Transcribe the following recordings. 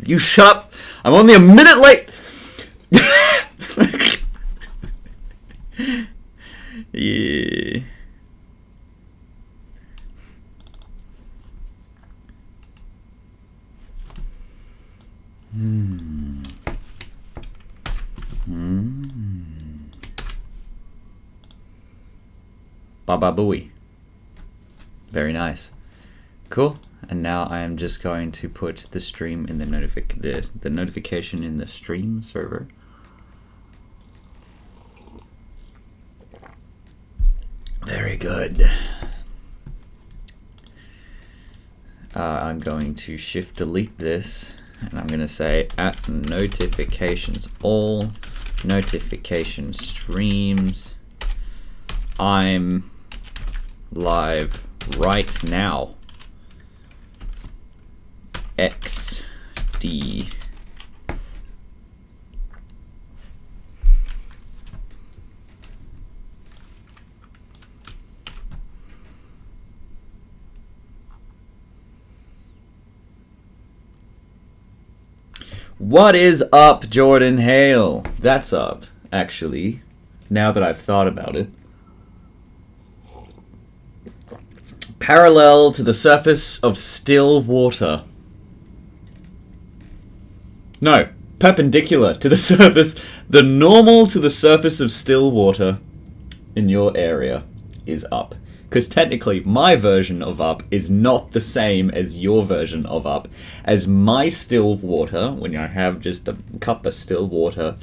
You shut up. I'm only a minute late. Yeah. Baba Booey. Very nice. Cool. And now I am just going to put the stream in the notification in the stream server. Very good. I'm going to shift delete this, and I'm going to say at notifications all notification streams. I'm live right now. XD. What is up, Jordan Hale? That's up, actually, now that I've thought about it. Parallel to the surface of still water. No, perpendicular to the surface. The normal to the surface of still water in your area is up. Because technically, my version of up is not the same as your version of up. As my still water, when I have just a cup of still water,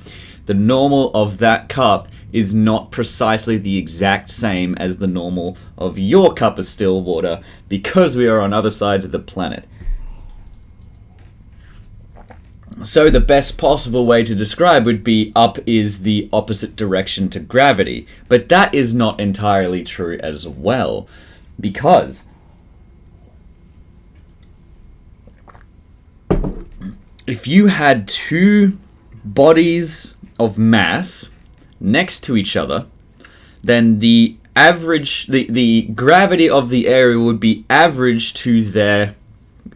the normal of that cup is not precisely the exact same as the normal of your cup of still water, because we are on other sides of the planet. So the best possible way to describe would be up is the opposite direction to gravity. But that is not entirely true as well, because if you had two bodies of mass next to each other, then the average, the gravity of the area would be average to their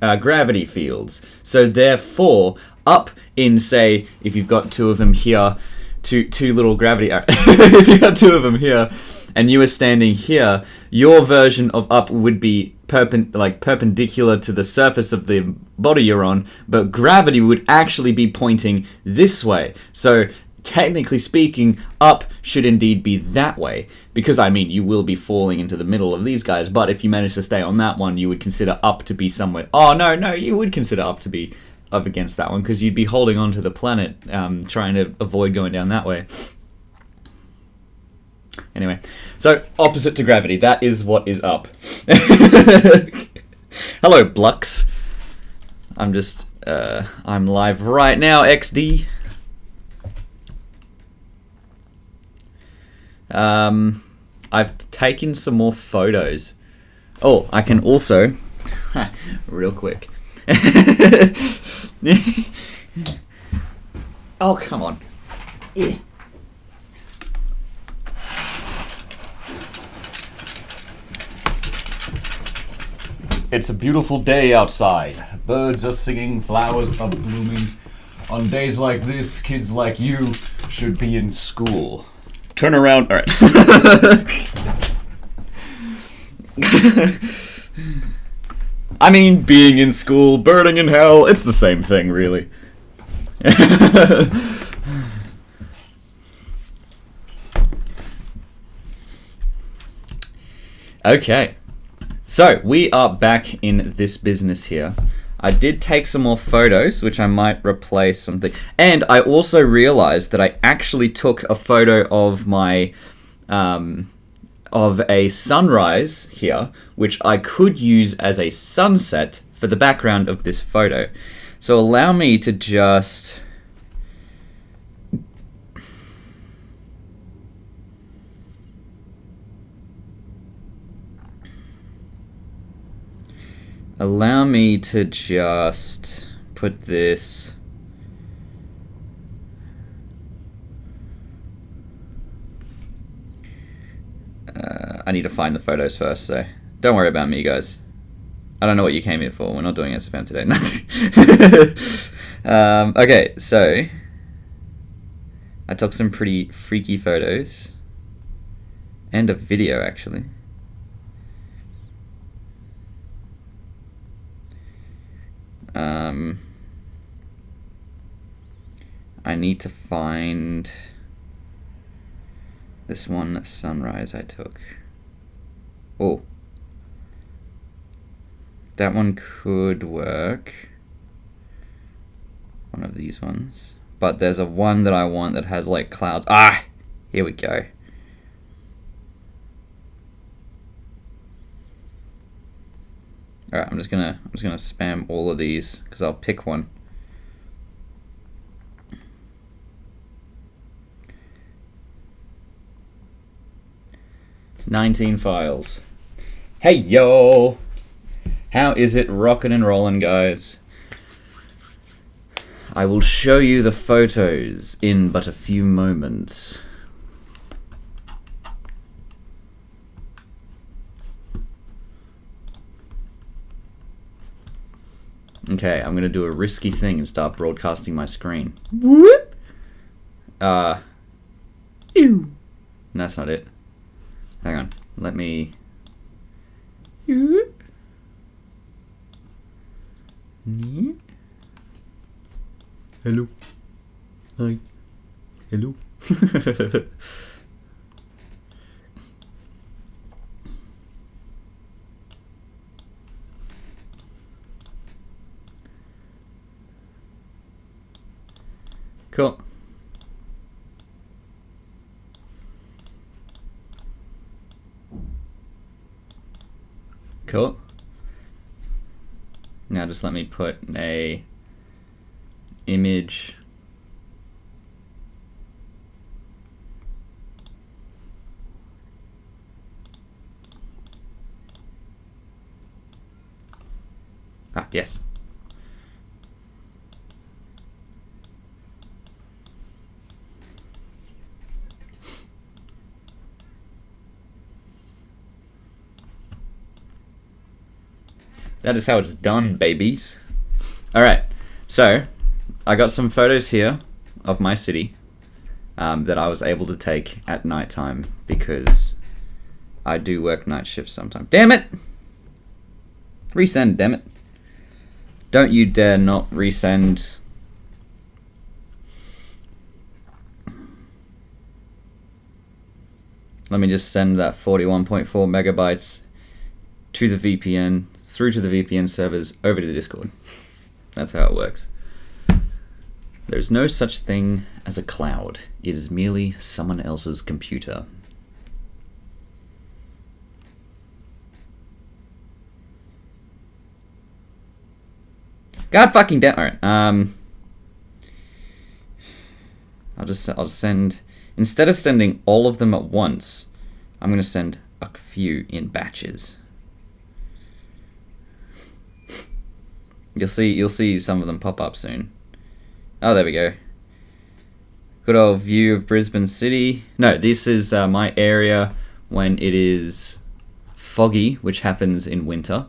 gravity fields. So therefore, up in, say, if you've got two of them here, two little gravity if you got two of them here, and you were standing here, your version of up would be perpendicular to the surface of the body you're on, but gravity would actually be pointing this way. So technically speaking, up should indeed be that way, because I mean, you will be falling into the middle of these guys, but if you manage to stay on that one, you would consider up to be somewhere. Oh no, you would consider up to be up against that one, because you'd be holding on to the planet, trying to avoid going down that way. Anyway, so opposite to gravity, that is what is up. Hello, Blux. I'm live right now, XD. I've taken some more photos. Oh, I can also, real quick. Oh, come on. Yeah. It's a beautiful day outside. Birds are singing, flowers are blooming. On days like this, kids like you should be in school. Turn around. All right. I mean, being in school, burning in hell, it's the same thing, really. Okay. So, we are back in this business here. I did take some more photos, which I might replace something. And I also realized that I actually took a photo of my... of a sunrise here, which I could use as a sunset for the background of this photo. So allow me to just... put this... I need to find the photos first, so don't worry about me, guys. I don't know what you came here for. We're not doing SFM today. Okay, so I took some pretty freaky photos and a video actually. I need to find this one sunrise I took. Oh, that one could work. One of these ones. But there's a one that I want that has like clouds. Ah, here we go. All right, I'm just gonna spam all of these because I'll pick one. "19 files. Hey yo, how is it rockin' and rollin', guys? I will show you the photos in but a few moments. Okay, I'm gonna do a risky thing and start broadcasting my screen. Whoop! Ew. That's not it. Hang on, let me... Hello. Hi. Hello. Cool. Cool. Now just let me put a image. Ah, yes. That is how it's done, babies. Alright, so I got some photos here of my city that I was able to take at nighttime because I do work night shifts sometimes. Damn it! Resend, damn it. Don't you dare not resend. Let me just send that 41.4 megabytes to the VPN, through to the VPN servers, over to Discord. That's how it works. There's no such thing as a cloud. It is merely someone else's computer. God fucking damn. Alright, I'll send, instead of sending all of them at once, I'm gonna send a few in batches. You'll see some of them pop up soon. Oh, there we go. Good old view of Brisbane City. No, this is my area when it is foggy, which happens in winter.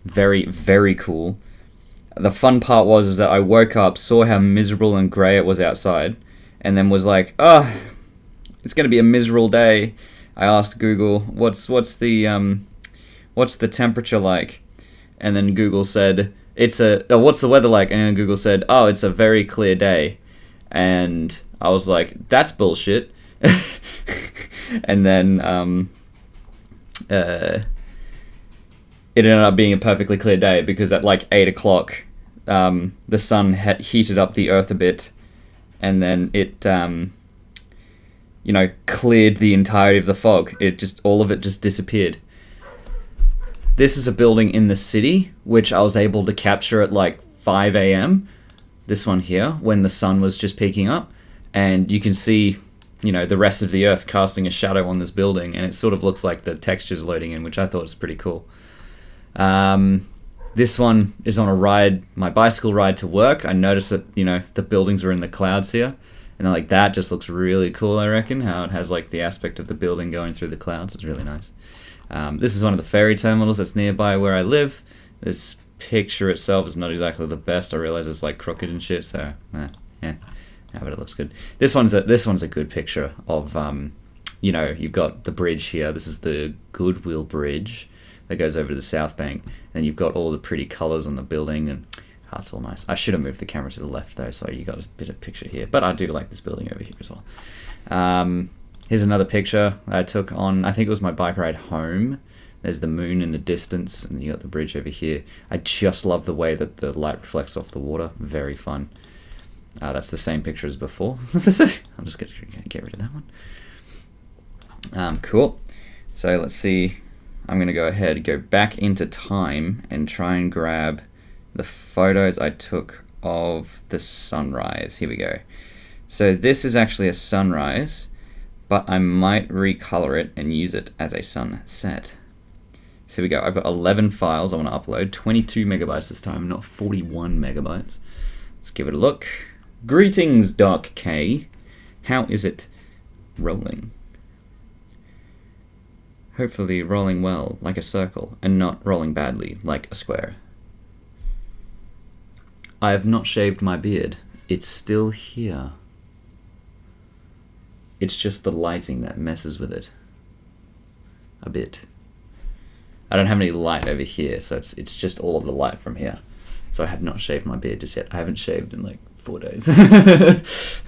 Very, very cool. The fun part was that I woke up, saw how miserable and grey it was outside, and then was like, oh, it's gonna be a miserable day. I asked Google, what's the temperature like? And then Google said, what's the weather like? And then Google said, oh, it's a very clear day. And I was like, that's bullshit. And then it ended up being a perfectly clear day because at like 8 o'clock, the sun had heated up the earth a bit, and then it, cleared the entirety of the fog. All of it just disappeared. This is a building in the city, which I was able to capture at like 5 a.m. This one here, when the sun was just peeking up. And you can see, the rest of the earth casting a shadow on this building. And it sort of looks like the texture's loading in, which I thought was pretty cool. This one is on my bicycle ride to work. I noticed that, the buildings were in the clouds here. And like that just looks really cool, I reckon, how it has like the aspect of the building going through the clouds. It's really nice. This is one of the ferry terminals that's nearby where I live. There's picture itself is not exactly the best. I realize it's like crooked and shit, so yeah, but it looks good. This one's a good picture of you know, you've got the bridge here. This is the Goodwill Bridge that goes over to the South Bank. And you've got all the pretty colors on the building, and it's all nice. I should have moved the camera to the left though, so you got a bit of picture here. But I do like this building over here as well. Here's another picture I took on, I think it was my bike ride home. There's the moon in the distance, and you got the bridge over here. I just love the way that the light reflects off the water. Very fun. That's the same picture as before. I'll just get rid of that one. Cool. So let's see. I'm going to go ahead, go back into time, and try and grab the photos I took of the sunrise. Here we go. So this is actually a sunrise, but I might recolor it and use it as a sunset. So here we go. I've got 11 files I want to upload. 22 megabytes this time, not 41 megabytes. Let's give it a look. Greetings, Dark K. How is it rolling? Hopefully rolling well, like a circle, and not rolling badly, like a square. I have not shaved my beard. It's still here. It's just the lighting that messes with it a bit. I don't have any light over here, so it's just all of the light from here. So I have not shaved my beard just yet. I haven't shaved in like 4 days.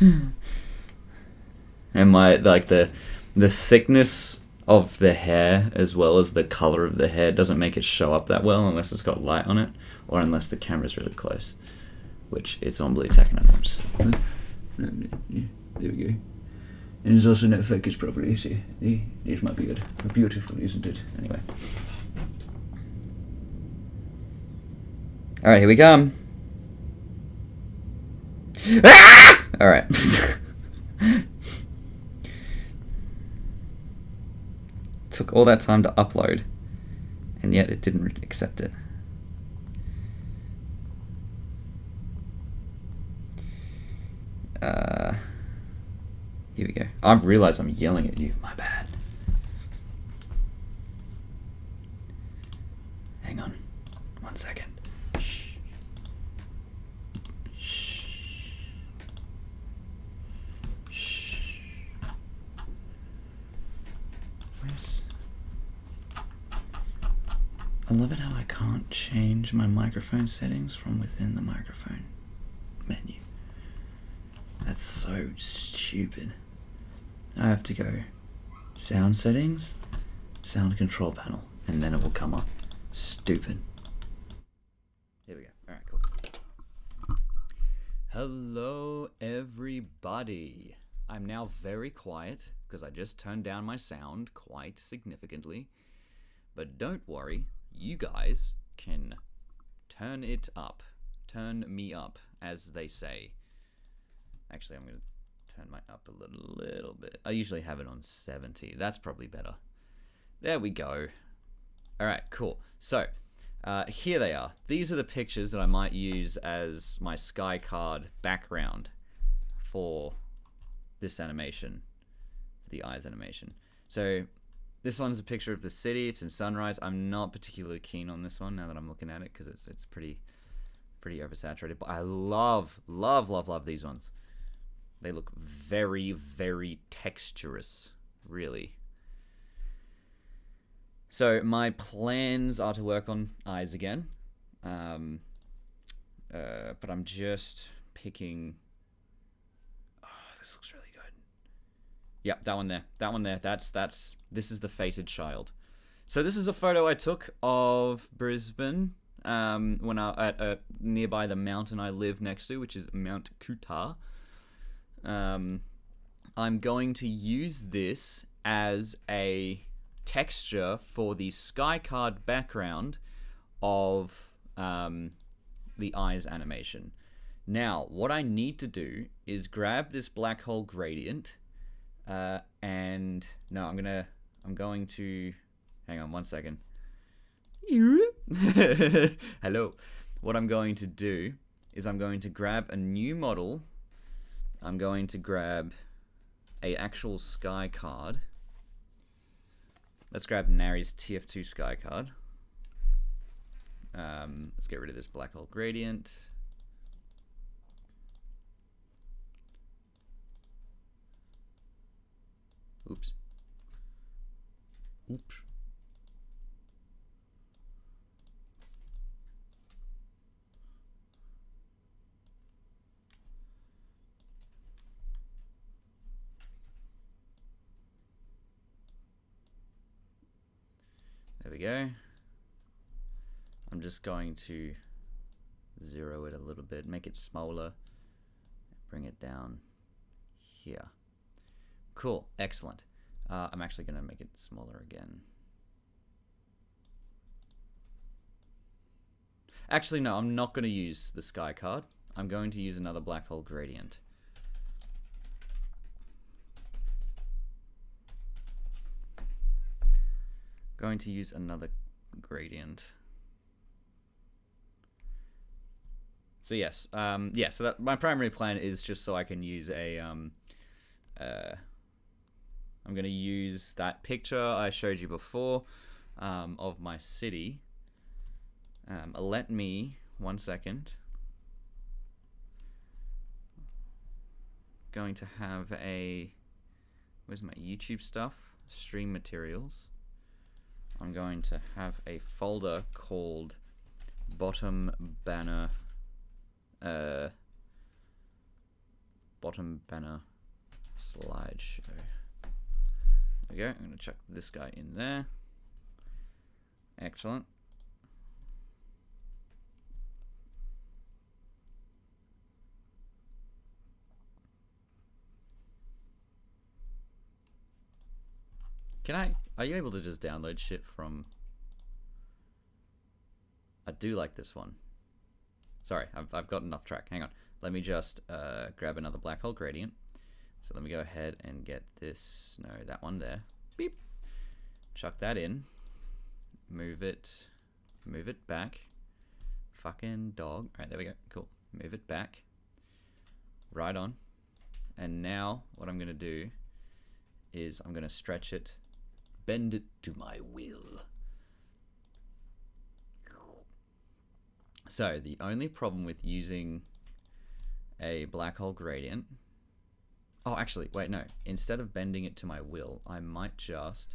And my the thickness of the hair as well as the color of the hair doesn't make it show up that well unless it's got light on it, or unless the camera's really close, which it's on Blue Tech, and I'm just there we go. And it's also not focused properly, so there's my beard. Beautiful, isn't it? Anyway. Alright, here we come. Ah! Alright. Took all that time to upload, and yet it didn't accept it. Here we go. I realize I'm yelling at you. My bad. Hang on. 1 second. Shh. Shh. Shh. Where's... I love it how I can't change my microphone settings from within the microphone menu. That's so stupid. I have to go sound settings, sound control panel, and then it will come up. Stupid. Here we go. Alright, cool. Hello, everybody. I'm now very quiet because I just turned down my sound quite significantly. But don't worry, you guys can turn it up. Turn me up, as they say. Actually, I'm going to turn mine up a little bit. I usually have it on 70. That's probably better. There we go. All right, cool. So, here they are. These are the pictures that I might use as my sky card background for this animation, the eyes animation. So, this one's a picture of the city. It's in sunrise. I'm not particularly keen on this one now that I'm looking at it because it's pretty oversaturated. But I love these ones. They look very, very texturous, really. So my plans are to work on eyes again, but I'm just picking. Oh, this looks really good. Yep, that one there. That one there. This is the fated child. So this is a photo I took of Brisbane when I at nearby the mountain I live next to, which is Mount Kuta. I'm going to use this as a texture for the sky card background of the eyes animation. Now, what I need to do is grab this black hole gradient, and no, I'm going to, hang on 1 second. Hello. What I'm going to do is I'm going to grab a new model. I'm going to grab a actual sky card. Let's grab Nari's TF2 sky card. Let's get rid of this black hole gradient. Oops. Oops. There we go. I'm just going to zero it a little bit, make it smaller, bring it down here. Cool, excellent. I'm actually going to make it smaller again. Actually, no, I'm not going to use the sky card. I'm going to use another black hole gradient. Going to use another gradient. So yes, yeah. So that my primary plan is just so I can use a. I'm going to use that picture I showed you before of my city. Let me 1 second. Going to have a. Where's my YouTube stuff? Stream materials. I'm going to have a folder called bottom banner slideshow. There we go. I'm going to chuck this guy in there. Excellent. Are you able to just download shit from... I do like this one. Sorry, I've gotten off track. Hang on. Let me just grab another black hole gradient. So let me go ahead and get this, no, that one there. Beep. Chuck that in. Move it back. Fucking dog. All right, there we go. Cool. Move it back. Right on. And now what I'm going to do is I'm going to stretch it, bend it to my will. So the only problem with using a black hole gradient... Oh, actually, wait, no. Instead of bending it to my will, I might just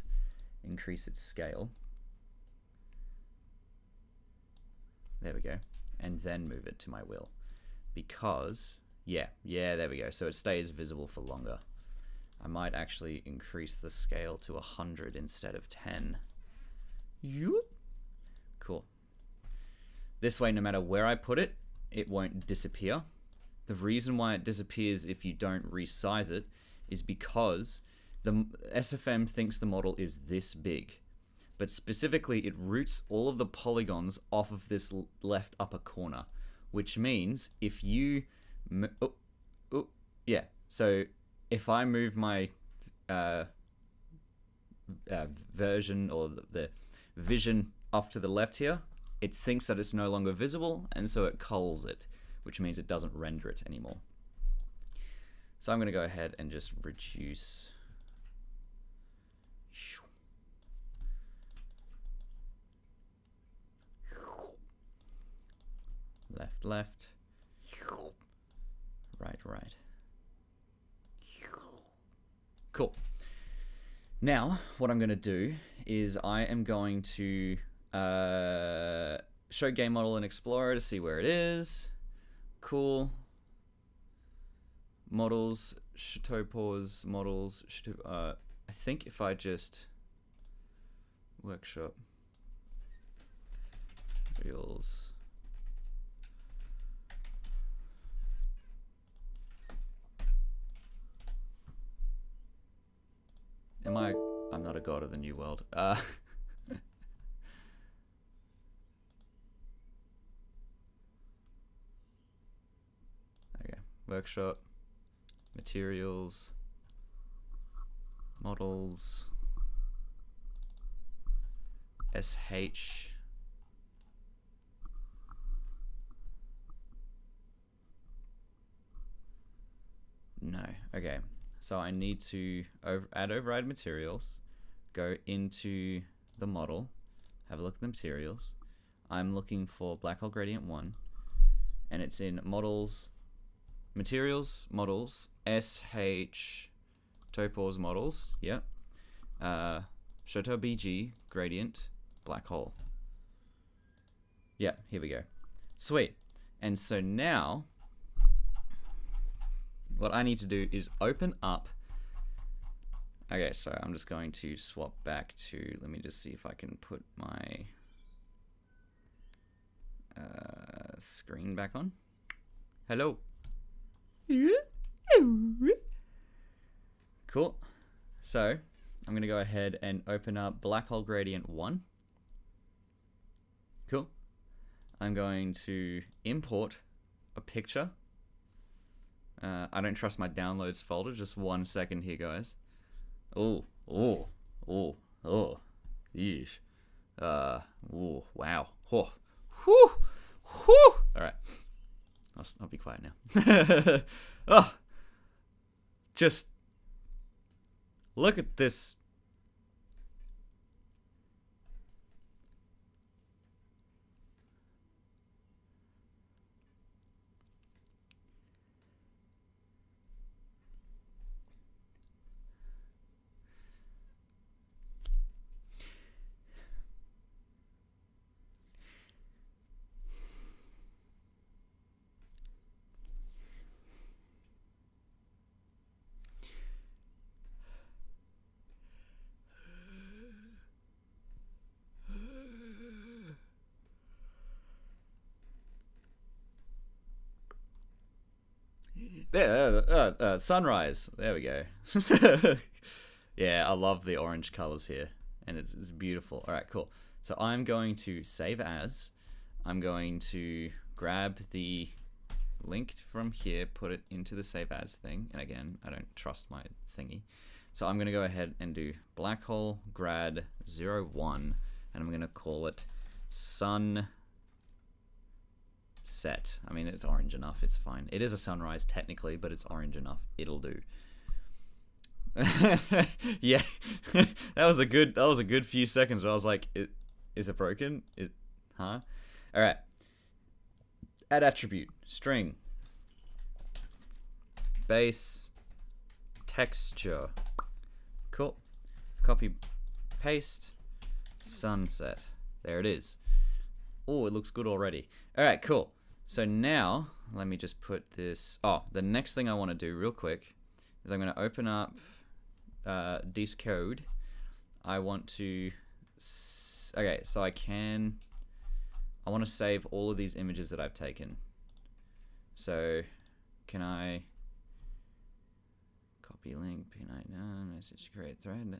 increase its scale. There we go. And then move it to my will. Because, yeah, there we go. So it stays visible for longer. I might actually increase the scale to 100 instead of 10. Yoop. Cool. This way, no matter where I put it, it won't disappear. The reason why it disappears if you don't resize it is because the SFM thinks the model is this big. But specifically, it routes all of the polygons off of this left upper corner, which means if you... yeah, so if I move my version or the vision off to the left here, it thinks that it's no longer visible, and so it culls it, which means it doesn't render it anymore. So I'm going to go ahead and just reduce. Left, left. Right, right. Cool. Now, what I'm going to do is I am going to show game model in Explorer to see where it is. Cool. Models, Chateau pause, models, Chateau, I think if I just workshop reels. I'm not a god of the new world. Okay, workshop, materials, models, SH, no, okay. So I need to add override materials, go into the model, have a look at the materials. I'm looking for black hole gradient 1, and it's in models, materials, models, SH, topors models, yep. Shoto BG, gradient, black hole. Yeah, here we go. Sweet. And so now, what I need to do is open up. Okay, so I'm just going to swap back to, let me just see if I can put my screen back on. Hello. Cool. So I'm going to go ahead and open up black hole gradient 1. Cool. I'm going to import a picture. I don't trust my downloads folder. Just 1 second here, guys. Oh, yeesh. Oh, wow. Oh, whew, whew. All right. I'll be quiet now. Oh, just look at this. There, sunrise. There we go. Yeah, I love the orange colors here, and it's beautiful. All right, cool. So I'm going to save as. I'm going to grab the link from here, put it into the save as thing, and again, I don't trust my thingy. So I'm going to go ahead and do black hole grad 01, and I'm going to call it sun set. I mean, it's orange enough, it's fine. It is a sunrise technically, but it's orange enough, it'll do. Yeah. that was a good few seconds where I was like, is it broken? Huh? All right. Add attribute, string, base, texture. Cool. Copy, paste, sunset. There it is. Oh, it looks good already. All right, cool. So now, let me just put this. Oh, the next thing I want to do real quick is I'm going to open up this code. I want to. Okay, so I want to save all of these images that I've taken. So, can I copy link, P99, message create thread?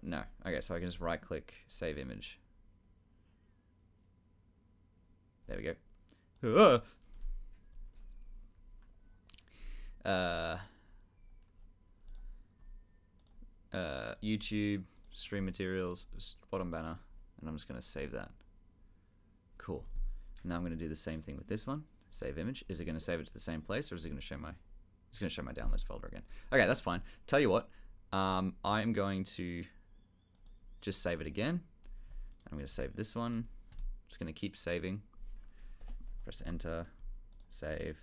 No. Okay, so I can just right click, save image. There we go. YouTube, stream materials, bottom banner, and I'm just going to save that. Cool. Now I'm going to do the same thing with this one. Save image. Is it going to save it to the same place, or is it going to show my? It's going to show my downloads folder again. Okay, that's fine. Tell you what, I'm going to just save it again. I'm going to save this one. Just going to keep saving. Press enter. Save.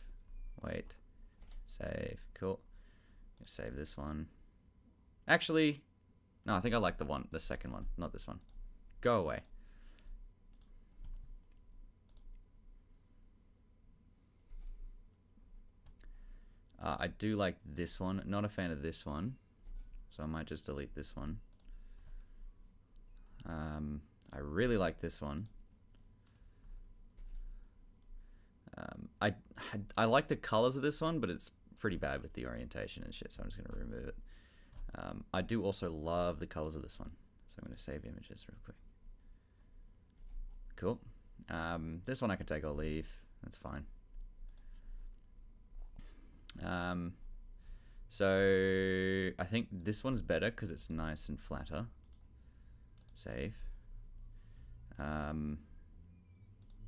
Wait. Save. Cool. Save this one. Actually, no, I think I like the second one, not this one. Go away. I do like this one. Not a fan of this one, so I might just delete this one. I really like this one. I like the colors of this one, but it's pretty bad with the orientation and shit, so I'm just going to remove it. I do also love the colors of this one, so I'm going to save images real quick. Cool. This one I can take or leave. That's fine. So I think this one's better because it's nice and flatter. Save.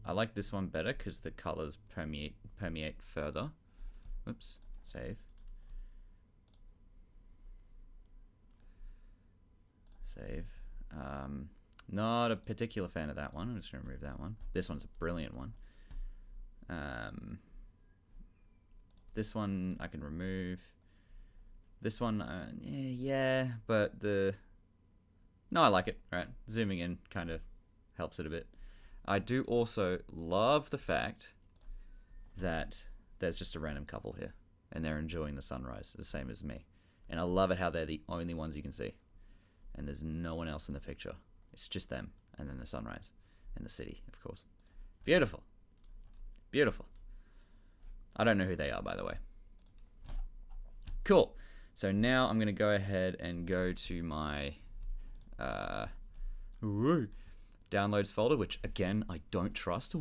I like this one better because the colors permeate further. Oops. Save. Save. Not a particular fan of that one. I'm just going to remove that one. This one's a brilliant one. This one I can remove. This one, yeah, but no, I like it. All right, zooming in kind of helps it a bit. I do also love the fact that there's just a random couple here, and they're enjoying the sunrise, the same as me. And I love it how they're the only ones you can see, and there's no one else in the picture. It's just them, and then the sunrise, and the city, of course. Beautiful. Beautiful. I don't know who they are, by the way. Cool. So now I'm going to go ahead and go to my downloads folder, which, again, I don't trust.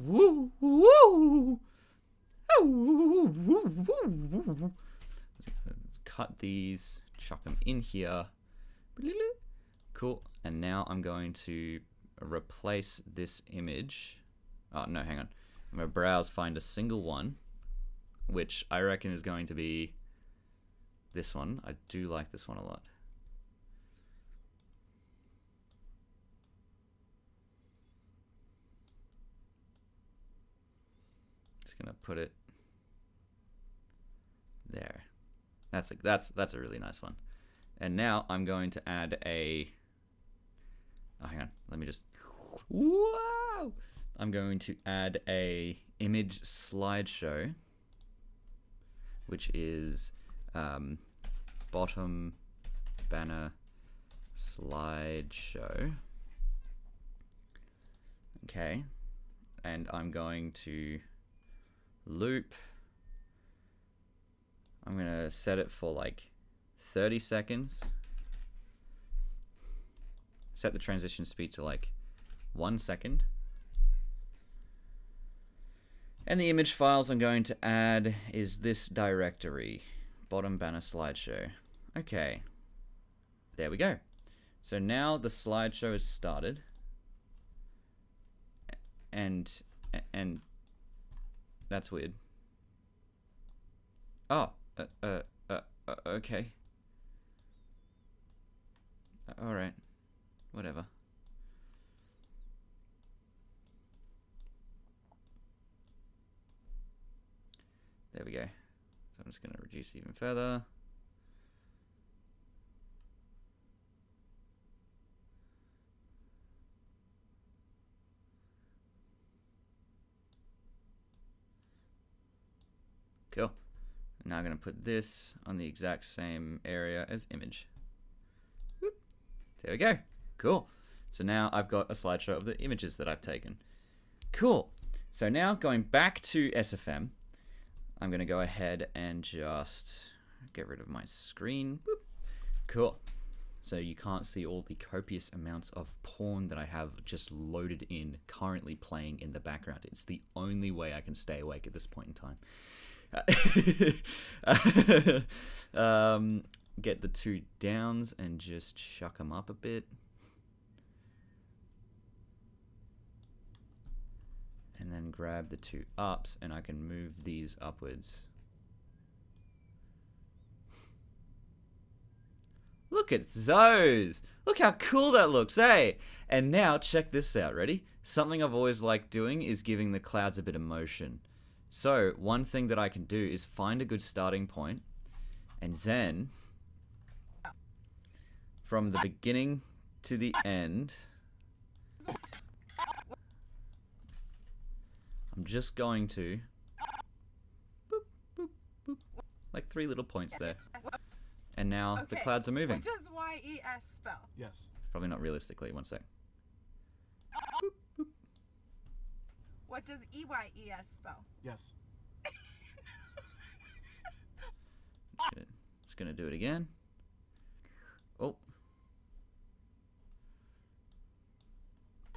Cut these, chuck them in here. Cool. And now I'm going to replace this image. Oh, no, hang on. I'm going to browse, find a single one, which I reckon is going to be this one. I do like this one a lot. Just going to put it there. That's a really nice one. And now I'm going to add a... Oh, hang on. Let me just... Wow! I'm going to add a image slideshow, which is bottom banner slideshow. Okay. And I'm going to loop. I'm going to set it for like 30 seconds. Set the transition speed to like 1 second. And the image files I'm going to add is this directory, bottom banner slideshow. Okay, there we go. So now the slideshow is started, and that's weird. Oh, okay. All right, whatever. There we go. So I'm just going to reduce even further. Cool. Now I'm going to put this on the exact same area as image. Whoop. There we go. Cool. So now I've got a slideshow of the images that I've taken. Cool. So now going back to SFM, I'm going to go ahead and just get rid of my screen. Boop. Cool. So you can't see all the copious amounts of porn that I have just loaded in, currently playing in the background. It's the only way I can stay awake at this point in time. Get the two downs and just shuck them up a bit. And then grab the two ups, and I can move these upwards. Look at those! Look how cool that looks, eh? And now, check this out, ready? Something I've always liked doing is giving the clouds a bit of motion. So, one thing that I can do is find a good starting point, and then, from the beginning to the end, I'm just going to boop, boop, boop, like 3 little points there. And now the clouds are moving. What does Y-E-S spell? Yes. Probably not realistically. 1 sec. Boop, boop. What does E-Y-E-S spell? Yes. It's gonna do it again. Oh.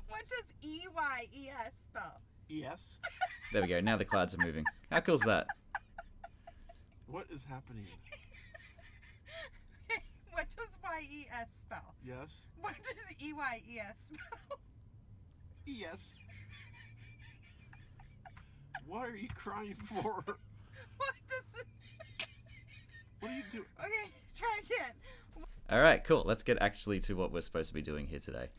What does E-Y-E-S spell? Yes. There we go. Now the clouds are moving. How cool is that? What is happening? What does Y-E-S spell? Yes. What does E-Y-E-S spell? Yes. What are you crying for? What does it... What are you doing? Okay, try again. All right, cool. Let's get actually to what we're supposed to be doing here today.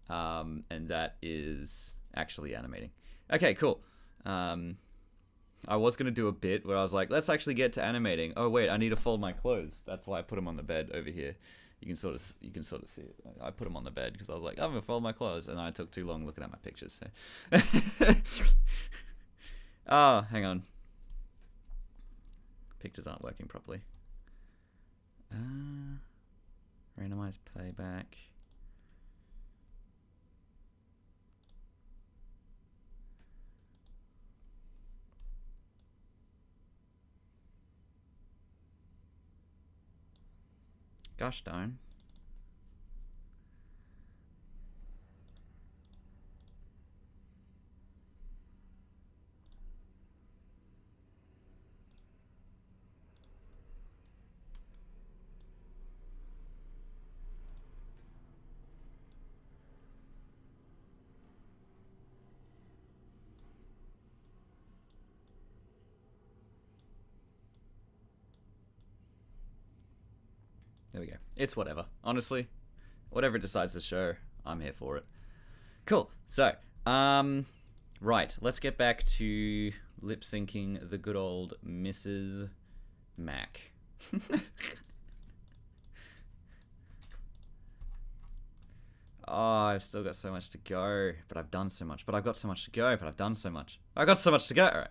And that is actually animating. Okay, cool. I was going to do a bit where I was like, let's actually get to animating. Oh, wait, I need to fold my clothes. That's why I put them on the bed over here. You can sort of see it. I put them on the bed because I was like, I'm going to fold my clothes. And I took too long looking at my pictures. So. Oh, hang on. Pictures aren't working properly. Randomize playback. Gosh darn. There we go. It's whatever. Honestly, whatever it decides to show, I'm here for it. Cool. So, right. Let's get back to lip syncing the good old Mrs. Mac. Oh, I've still got so much to go, but I've done so much. But I've got so much to go, but I've done so much. I got so much to go. All right.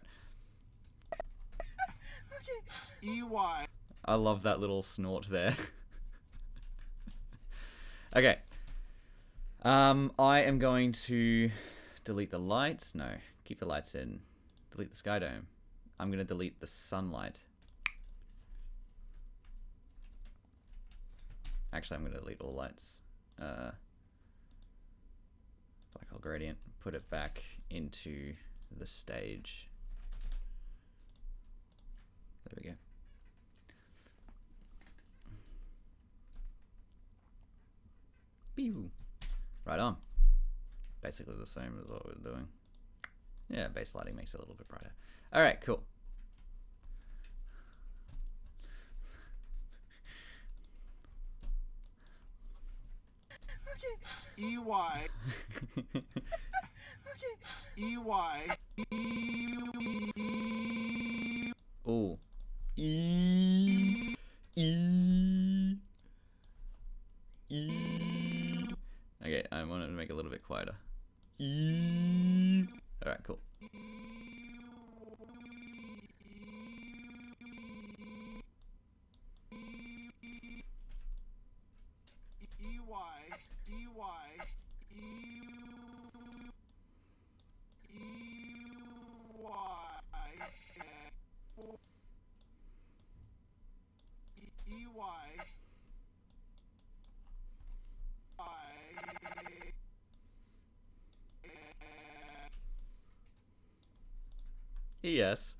Okay. EY. I love that little snort there. Okay. I am going to delete the lights. No, keep the lights in. Delete the sky dome. I'm going to delete the sunlight. Actually, I'm going to delete all lights. Black hole gradient. Put it back into the stage. There we go. Pew. Right on. Basically the same as what we're doing. Yeah, base lighting makes it a little bit brighter. All right, cool. Okay. EY. Okay. EY. Ooh. E. Okay, I wanted to make it a little bit quieter. All right, cool. Yes.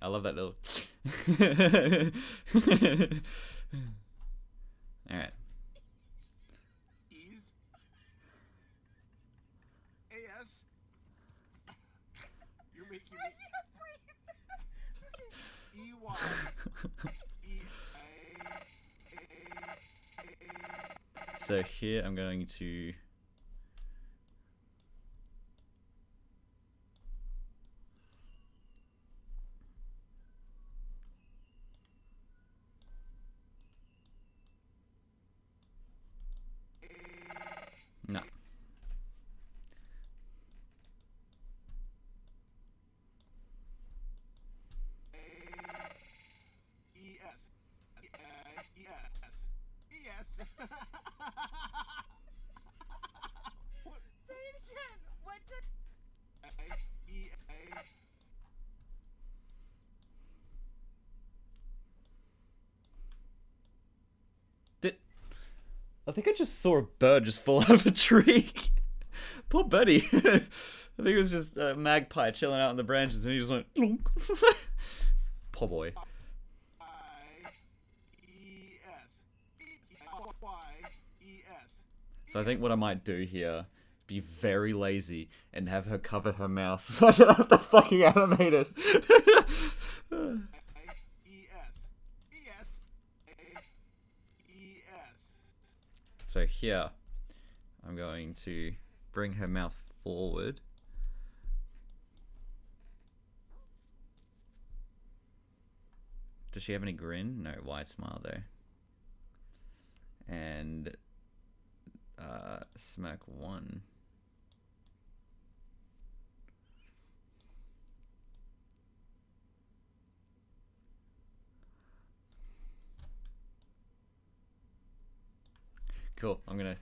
I love that little. All right. Ease. AS. You're making I me. can't breathe. Okay. So here I'm going to. No. Say it again. What did? I think I just saw a bird just fall out of a tree. Poor birdie. I think it was just a magpie chilling out in the branches and he just went "Lonk." Poor boy. So I think what I might do here, be very lazy and have her cover her mouth so I don't have to fucking animate it. So here, I'm going to bring her mouth forward. Does she have any grin? No, wide smile though. And smirk 1. Cool. I'm gonna.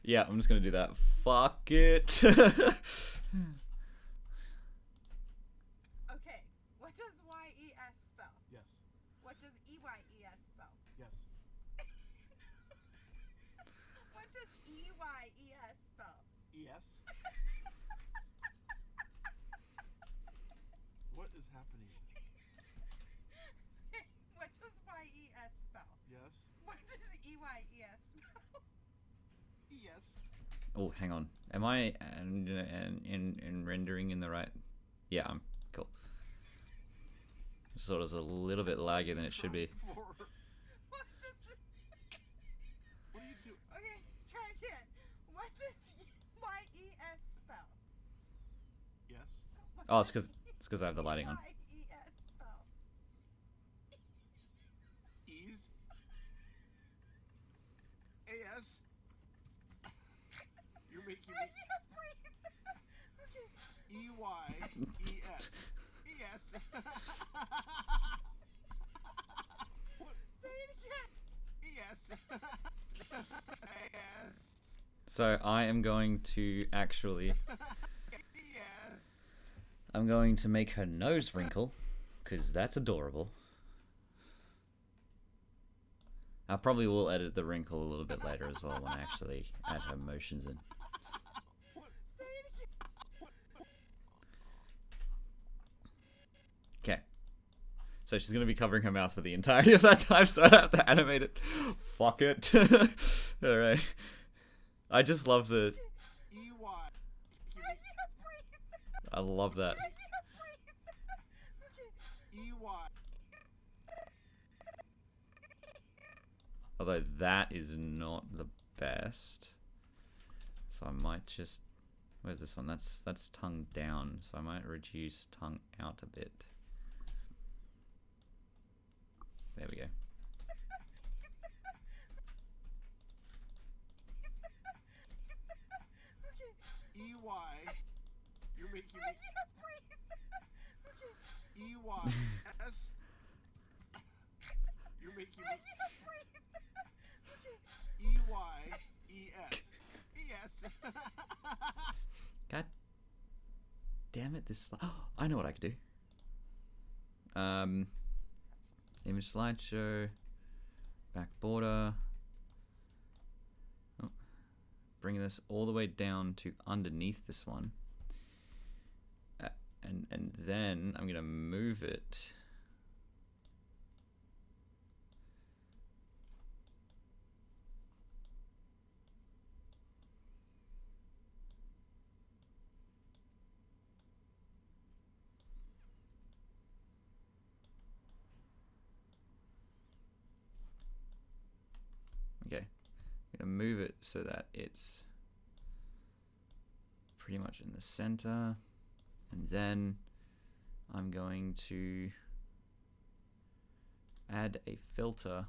Yeah, I'm just gonna do that. Fuck it. Okay, what does YES spell? Yes. What does EYES spell? Yes. What does EYES spell? Yes. What is happening? What does YES spell? Yes. What does EYES spell? Yes. Oh, hang on. Am I in rendering in the right? Yeah, I'm cool. Just thought it was a little bit laggier than it should be. What does What do you do? Okay, try again. What does YES spell? Yes. What Oh, it's does because I have the lighting on. YES spell? Ease. AS. You're making I me. can't breathe. Okay. EYES. Yes. What? Say it again. Yes. Yes. So I am going to actually. Yes. I'm going to make her nose wrinkle, because that's adorable. I probably will edit the wrinkle a little bit later as well when I actually add her motions in. Say it again. Okay. So she's going to be covering her mouth for the entirety of that time, so I don't have to animate it. Fuck it. Alright. I just love the... EY. I can't breathe. I love that. I can't breathe. Okay. EY. Although that is not the best. So I might just... Where's this one? That's tongue down, so I might reduce tongue out a bit. There we go. EY. You're making I me. can't breathe. Okay. EYS. You're making I me. can't breathe. Okay. EYES. Yes. God damn it, this... I know what I could do. Image slideshow. Back border. Oh. Bring this all the way down to underneath this one. And then I'm going to move it. Okay, I'm gonna move it so that it's pretty much in the center, and then I'm going to add a filter,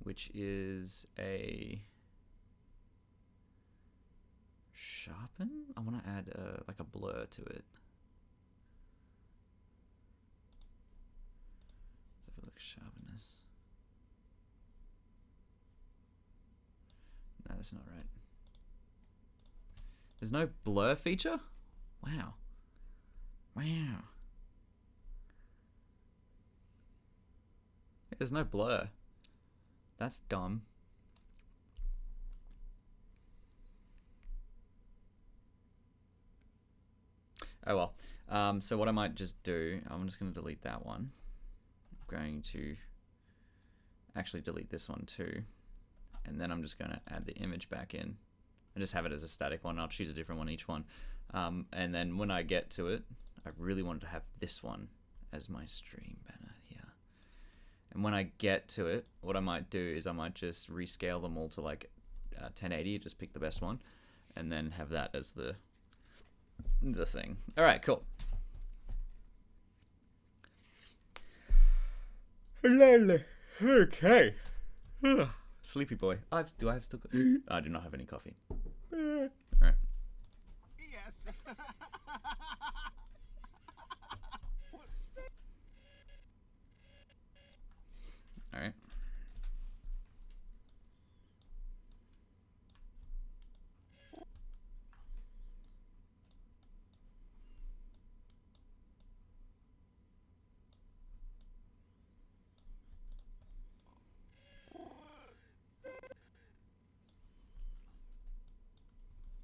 which is a sharpen. I want to add like a blur to it. Let's have a look at sharpness. No, that's not right. There's no blur feature? Wow. Wow. There's no blur. That's dumb. Oh well. So what I might just do, I'm just going to delete that one. I'm going to actually delete this one too. And then I'm just going to add the image back in and just have it as a static one. I'll choose a different one each one. And then when I get to it, I really want to have this one as my stream banner here. And when I get to it, what I might do is I might just rescale them all to like 1080, just pick the best one, and then have that as the thing. All right, cool. Okay. Sleepy boy. Do I have still? I do not have any coffee. All right. Yes. All right.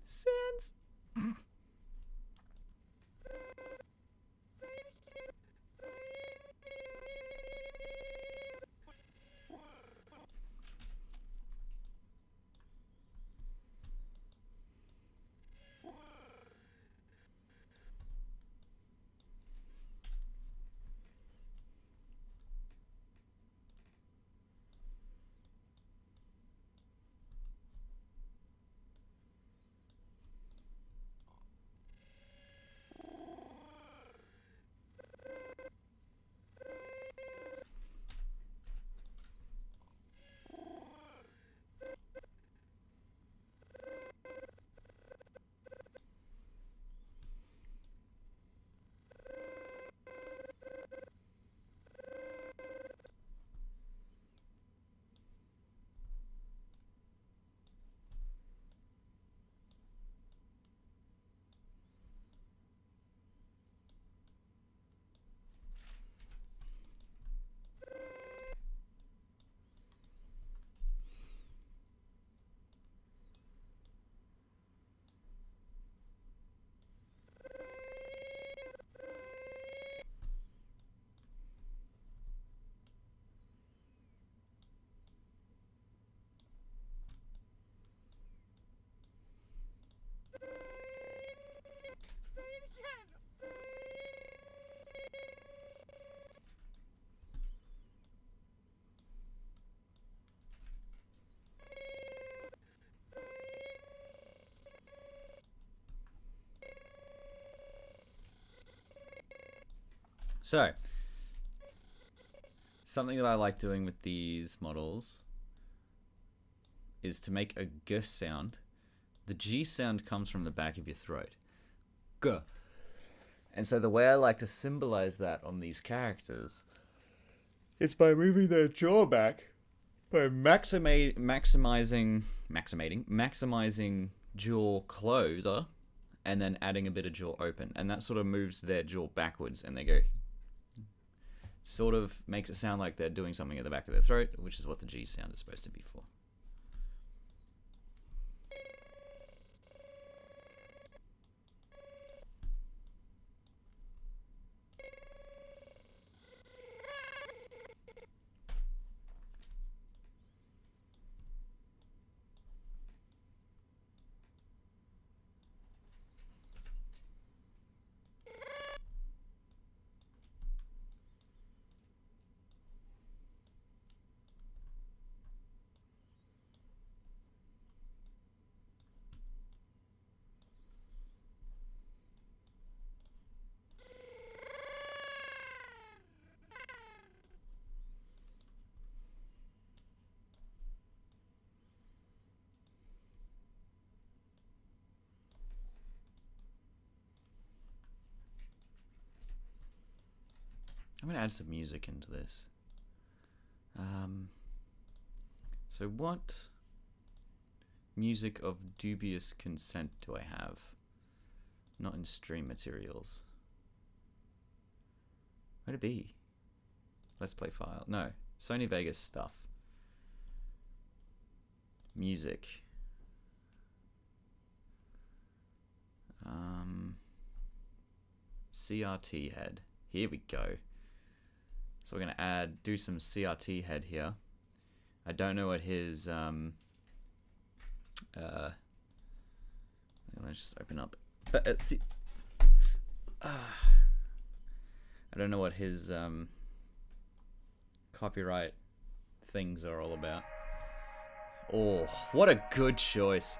Sans. So, something that I like doing with these models is to make a G sound. The G sound comes from the back of your throat. G. And so the way I like to symbolize that on these characters is by moving their jaw back, by maximizing jaw closer, and then adding a bit of jaw open. And that sort of moves their jaw backwards, and they go, sort of makes it sound like they're doing something at the back of their throat, which is what the G sound is supposed to be for. I'm going to add some music into this. So what music of dubious consent do I have? Not in stream materials. Where'd it be? Let's play file. No, Sony Vegas stuff. Music. CRT head. Here we go. So we're gonna do some CRT head here. I don't know what his let's just open up. See, I don't know what his copyright things are all about. Oh, what a good choice.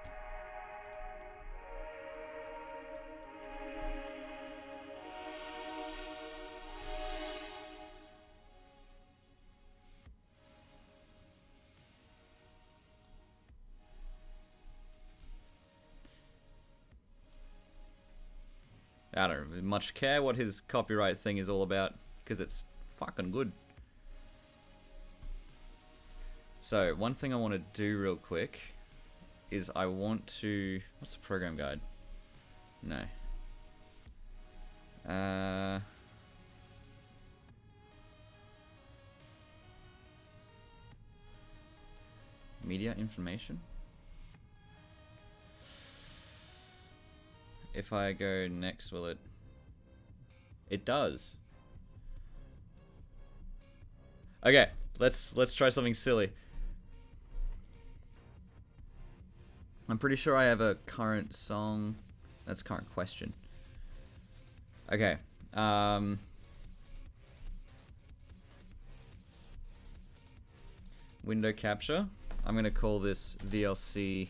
I don't much care what his copyright thing is all about, because it's fucking good. So, one thing I want to do real quick is I want to... What's the program guide? No. Media information? If I go next, will it? It does. Okay, let's try something silly. I'm pretty sure I have a current song. That's current question. Okay. Window capture. I'm gonna call this VLC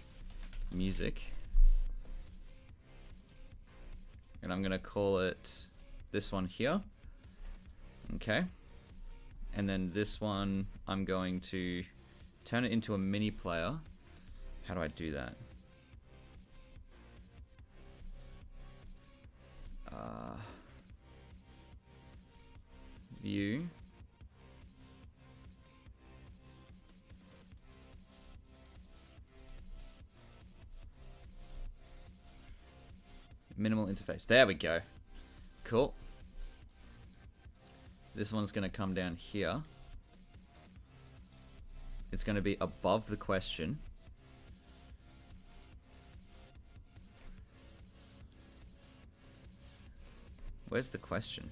music. And I'm gonna call it this one here. Okay. And then this one, I'm going to turn it into a mini player. How do I do that? View. Minimal interface. There we go. Cool. This one's going to come down here. It's going to be above the question. Where's the question?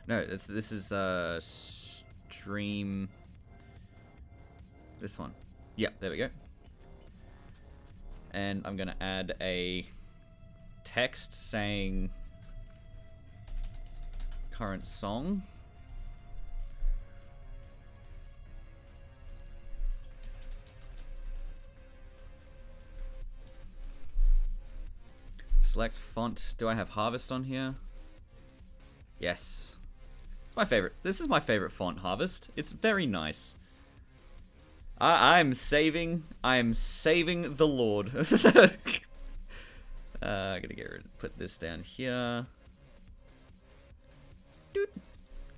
No, this is stream. This one. Yeah, there we go. And I'm gonna add a text saying current song. Select font. Do I have Harvest on here? Yes. It's my favorite. This is my favorite font, Harvest. It's very nice. I'm saving the Lord. I gotta get rid of, put this down here. Dude.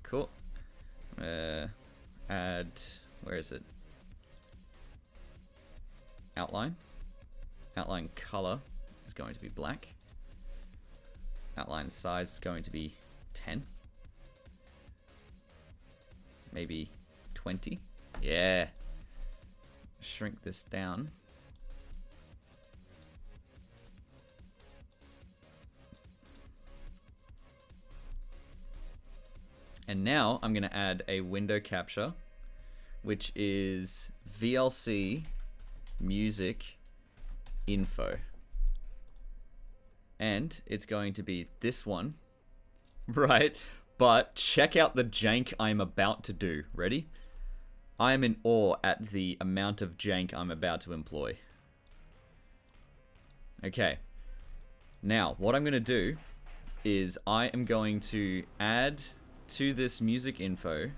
Cool. Add, where is it? Outline. Outline color is going to be black. Outline size is going to be 10. Maybe 20. Yeah. Shrink this down. And now I'm going to add a window capture, which is VLC music info. And it's going to be this one, right? But check out the jank I'm about to do. Ready? I am in awe at the amount of jank I'm about to employ. Okay. Now, what I'm going to do is I am going to add to this music info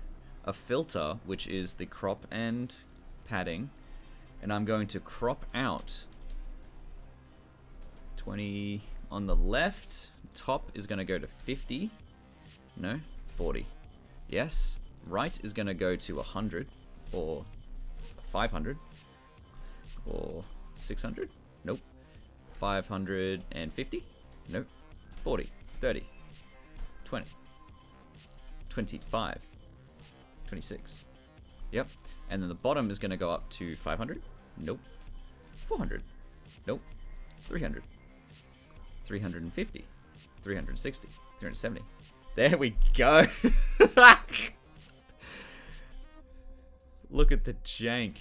a filter, which is the crop and padding. And I'm going to crop out 20 on the left. Top is going to go to 50. No, 40. Yes. Right is going to go to 100. Or 500. Or 600. Nope. 550. Nope. 40. 30. 20. 25. 26. Yep. And then the bottom is going to go up to 500. Nope. 400. Nope. 300. 350. 360. 370. There we go. Look at the jank.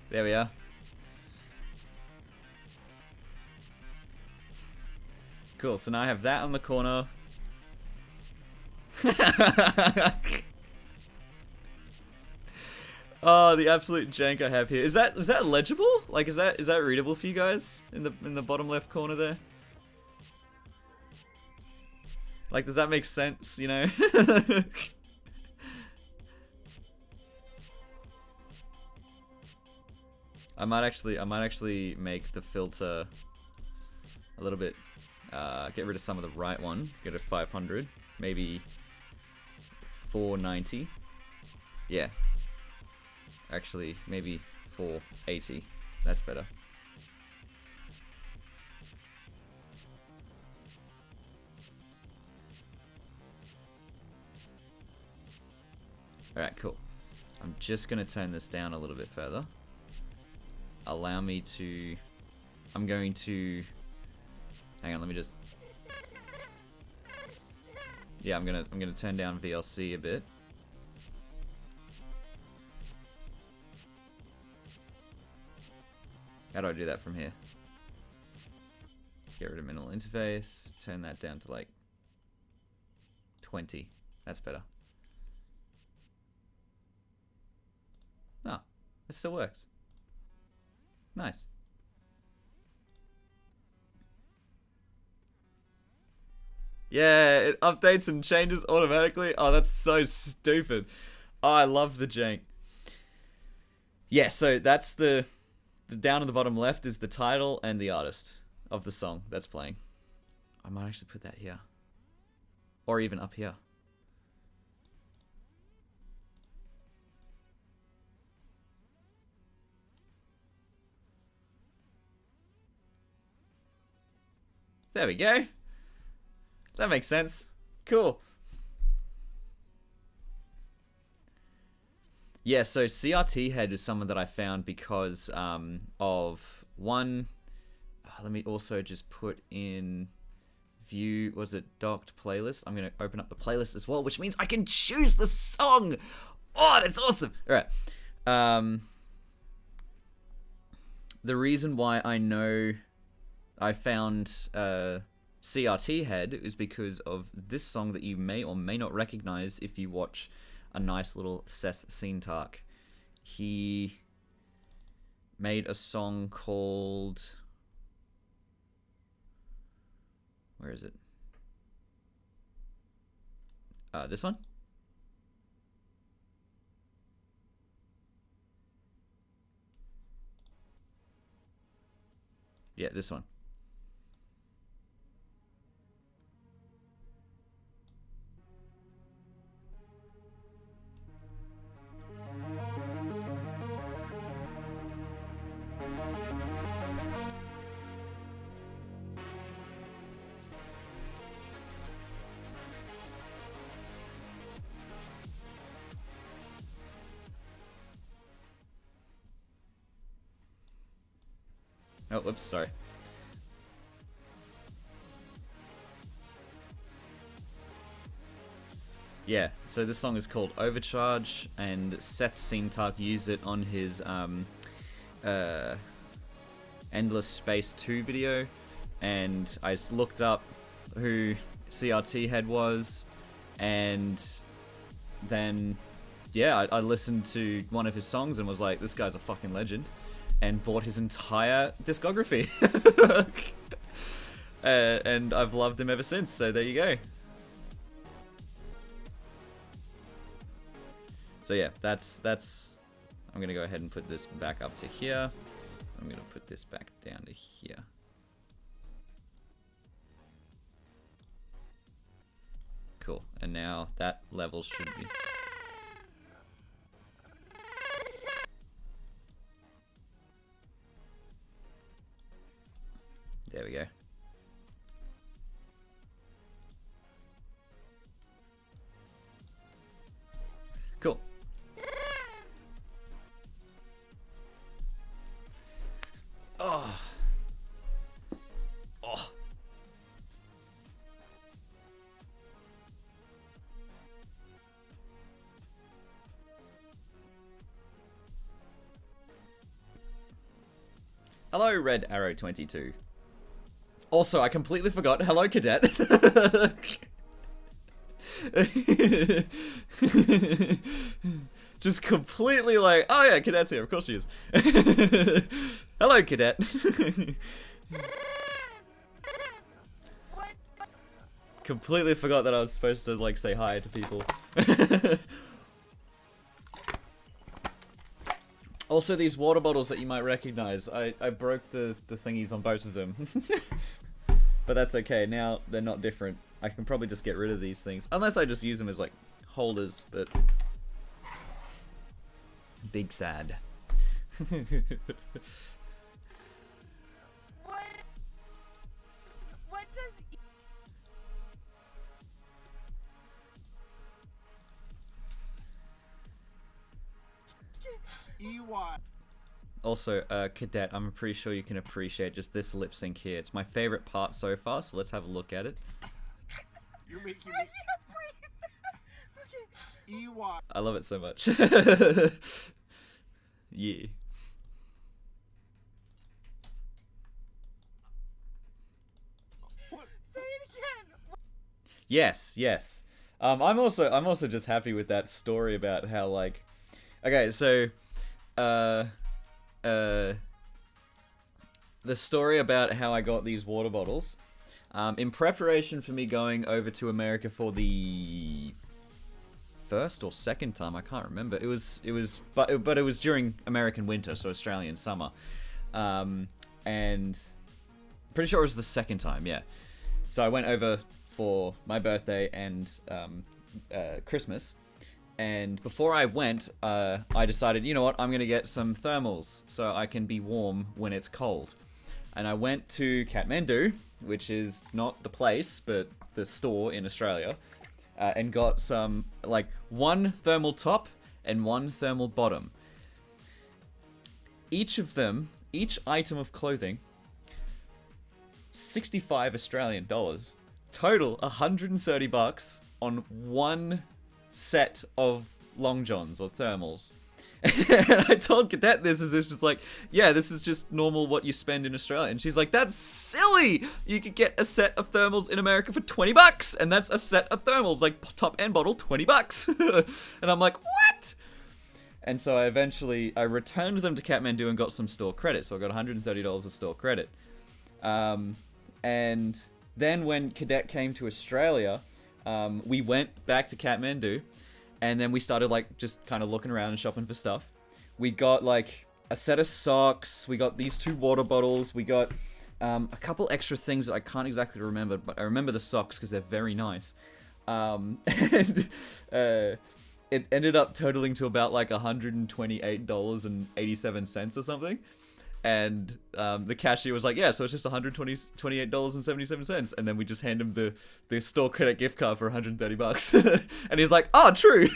There we are. Cool, so now I have that on the corner. Oh, the absolute jank I have here. Is that legible? Like, is that readable for you guys in the bottom left corner there? Like, does that make sense? You know? I might actually make the filter a little bit. Get rid of some of the right one. Go to 500, maybe 490. Yeah. Actually, maybe 480. That's better. Alright, cool. I'm just going to turn this down a little bit further. Allow me to... I'm going to... Hang on, let me just... Yeah, I'm gonna turn down VLC a bit. How do I do that from here? Get rid of minimal interface, turn that down to like 20. That's better. No, it still works. Nice. Yeah, it updates and changes automatically. Oh, that's so stupid. Oh, I love the jank. Yeah, so that's the down in the bottom left is the title and the artist of the song that's playing. I might actually put that here. Or even up here. There we go. That makes sense. Cool. Yeah, so CRT head is someone that I found because of one. Let me also just put in view. Was it docked playlist? I'm gonna open up the playlist as well, which means I can choose the song. Oh, that's awesome! All right. The reason why I know I found CRT head is because of this song that you may or may not recognize if you watch a nice little Seth Seentark. He made a song called... Where is it? This one? Yeah, this one. Oh, whoops, sorry. Yeah, so this song is called Overcharge, and Seth Seentark used it on his Endless Space 2 video, and I just looked up who CRT Head was, and then, yeah, I listened to one of his songs and was like, this guy's a fucking legend, and bought his entire discography. And I've loved him ever since, so there you go. So yeah, that's I'm gonna go ahead and put this back up to here. I'm gonna put this back down to here. Cool, and now that level should be... There we go. Oh. Oh. Hello, Red Arrow 22. Also, I completely forgot. Hello, Cadet. Just completely like, oh yeah, Cadet's here. Of course she is. Hello, Cadet. Completely forgot that I was supposed to like say hi to people. Also, these water bottles that you might recognize, I broke the thingies on both of them. But that's okay, now they're not different. I can probably just get rid of these things. Unless I just use them as like holders, but... Big sad. What does EY. Also, Cadet, I'm pretty sure you can appreciate just this lip sync here. It's my favorite part so far, so let's have a look at it. You're making I me can't breathe. Okay. EY. I love it so much. Yeah. What? Say it again. Yes, yes. I'm also just happy with that story about how like, okay, so, the story about how I got these water bottles, in preparation for me going over to America for the first or second time, I can't remember. It was but it was during American winter, so Australian summer, and pretty sure it was the second time, yeah. So I went over for my birthday and Christmas, and before I went, I decided, you know what, I'm gonna get some thermals so I can be warm when it's cold. And I went to Kathmandu, which is not the place, but the store in Australia, and got some, like, one thermal top and one thermal bottom. Each of them, each item of clothing, 65 Australian dollars. Total 130 bucks on one set of long johns or thermals. And I told Cadet this as if it's like, yeah, this is just normal what you spend in Australia. And she's like, that's silly! You could get a set of thermals in America for 20 bucks! And that's a set of thermals, like top and bottle, 20 bucks! And I'm like, what? And so I returned them to Kathmandu and got some store credit. So I got $130 of store credit. And then when Cadet came to Australia, we went back to Kathmandu. And then we started, like, just kind of looking around and shopping for stuff. We got, like, a set of socks. We got these 2 water bottles. We got a couple extra things that I can't exactly remember. But I remember the socks because they're very nice. And it ended up totaling to about, like, $128.87 or something. And the cashier was like, yeah, so it's just $128.77. And then we just hand him the store credit gift card for 130 bucks. And he's like, oh, true.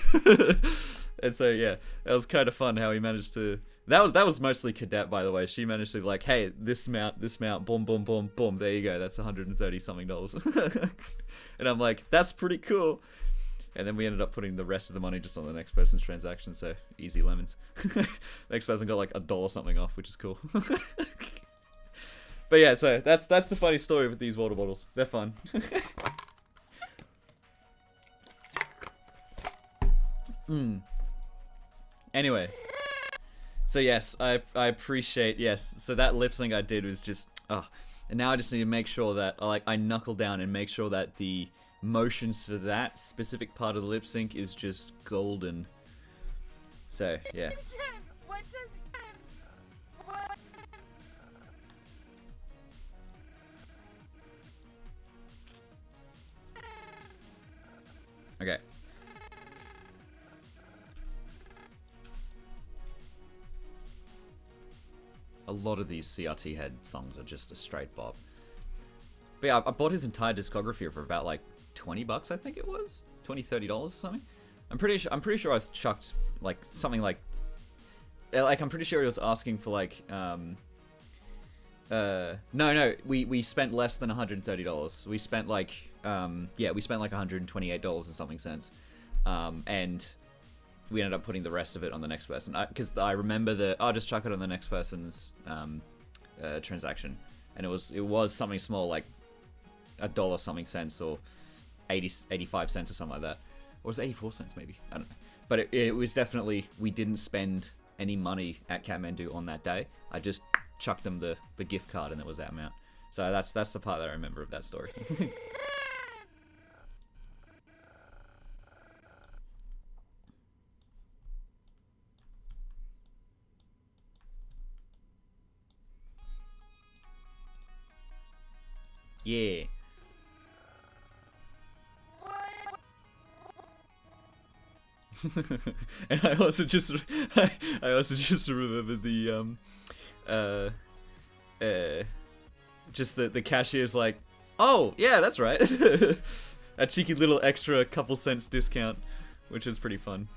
And so, yeah, that was kind of fun how he managed to... That was mostly Cadet, by the way. She managed to be like, hey, this amount, boom, boom, boom, boom. There you go. That's 130 something dollars. And I'm like, that's pretty cool. And then we ended up putting the rest of the money just on the next person's transaction, so easy lemons. Next person got like $1 something off, which is cool. But yeah, so that's the funny story with these water bottles. They're fun. Anyway, so yes, I appreciate, yes. So that lip sync I did was just, and now I just need to make sure that I knuckle down and make sure that the motions for that specific part of the lip sync is just golden. So yeah. Again. What does what? Okay. A lot of these CRT head songs are just a straight bop. But yeah, I bought his entire discography for about like 20 bucks, I think it was. $20-30 or something. I'm pretty sure I chucked like something like I'm pretty sure he was asking for like No, we spent less than $130. We spent like we spent like $128 and something cents, and we ended up putting the rest of it on the next person because I remember I'll just chuck it on the next person's transaction, and it was something small like $1 something cents or 85 cents or something like that, or was it 84 cents maybe? I don't know, but it was definitely, we didn't spend any money at Kathmandu on that day. I just chucked them the gift card and it was that amount. So that's the part that I remember of that story. Yeah. And I also just remember just the cashier's like, oh yeah, that's right. A cheeky little extra couple cents discount, which is pretty fun.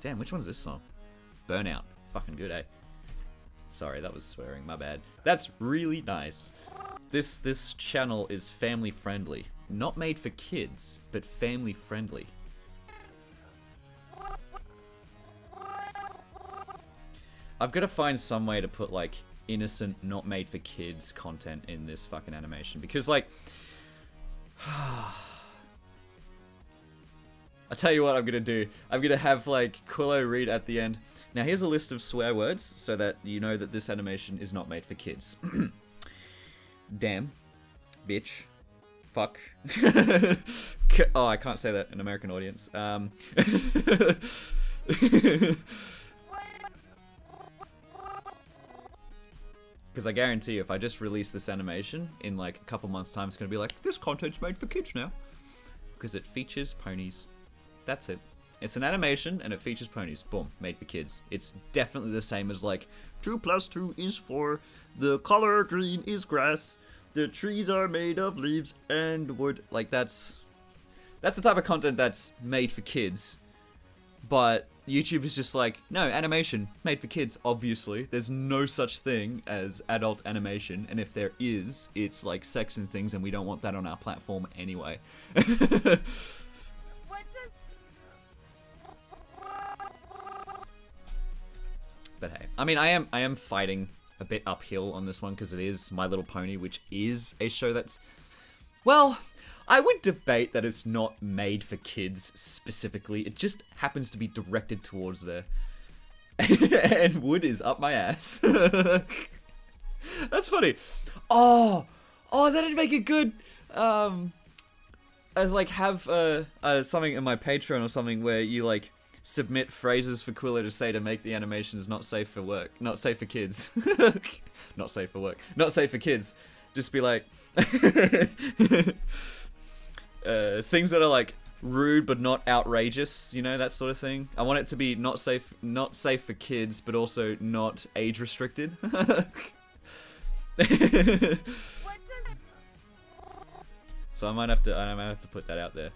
Damn, which one's this song? Burnout. Fucking good, eh? Sorry, that was swearing, my bad. That's really nice. This channel is family friendly. Not made for kids, but family friendly. I've got to find some way to put like innocent, not made for kids content in this fucking animation, because like I'll tell you what I'm gonna do. I'm gonna have like Quillo read at the end. Now here's a list of swear words so that you know that this animation is not made for kids. Damn. Bitch. Fuck. Oh, I can't say that in an American audience. Because I guarantee you, if I just release this animation in like a couple months' time, it's going to be like, this content's made for kids now. Because it features ponies. That's it. It's an animation and it features ponies. Boom, made for kids. It's definitely the same as like 2 + 2 is 4. The color green is grass. The trees are made of leaves and wood. Like that's the type of content that's made for kids. But YouTube is just like, no, animation made for kids. Obviously, there's no such thing as adult animation, and if there is, it's like sex and things, and we don't want that on our platform anyway. But hey, I mean, I am fighting a bit uphill on this one because it is My Little Pony, which is a show that's, well, I would debate that it's not made for kids specifically. It just happens to be directed towards there. And wood is up my ass. That's funny. Oh, that'd make it good. I'd like have something in my Patreon or something where you like submit phrases for Quillo to say to make the animations not safe for work, not safe for kids. Not safe for work, not safe for kids. Just be like things that are like rude but not outrageous, you know, that sort of thing. I want it to be not safe for kids, but also not age restricted. So I might have to put that out there.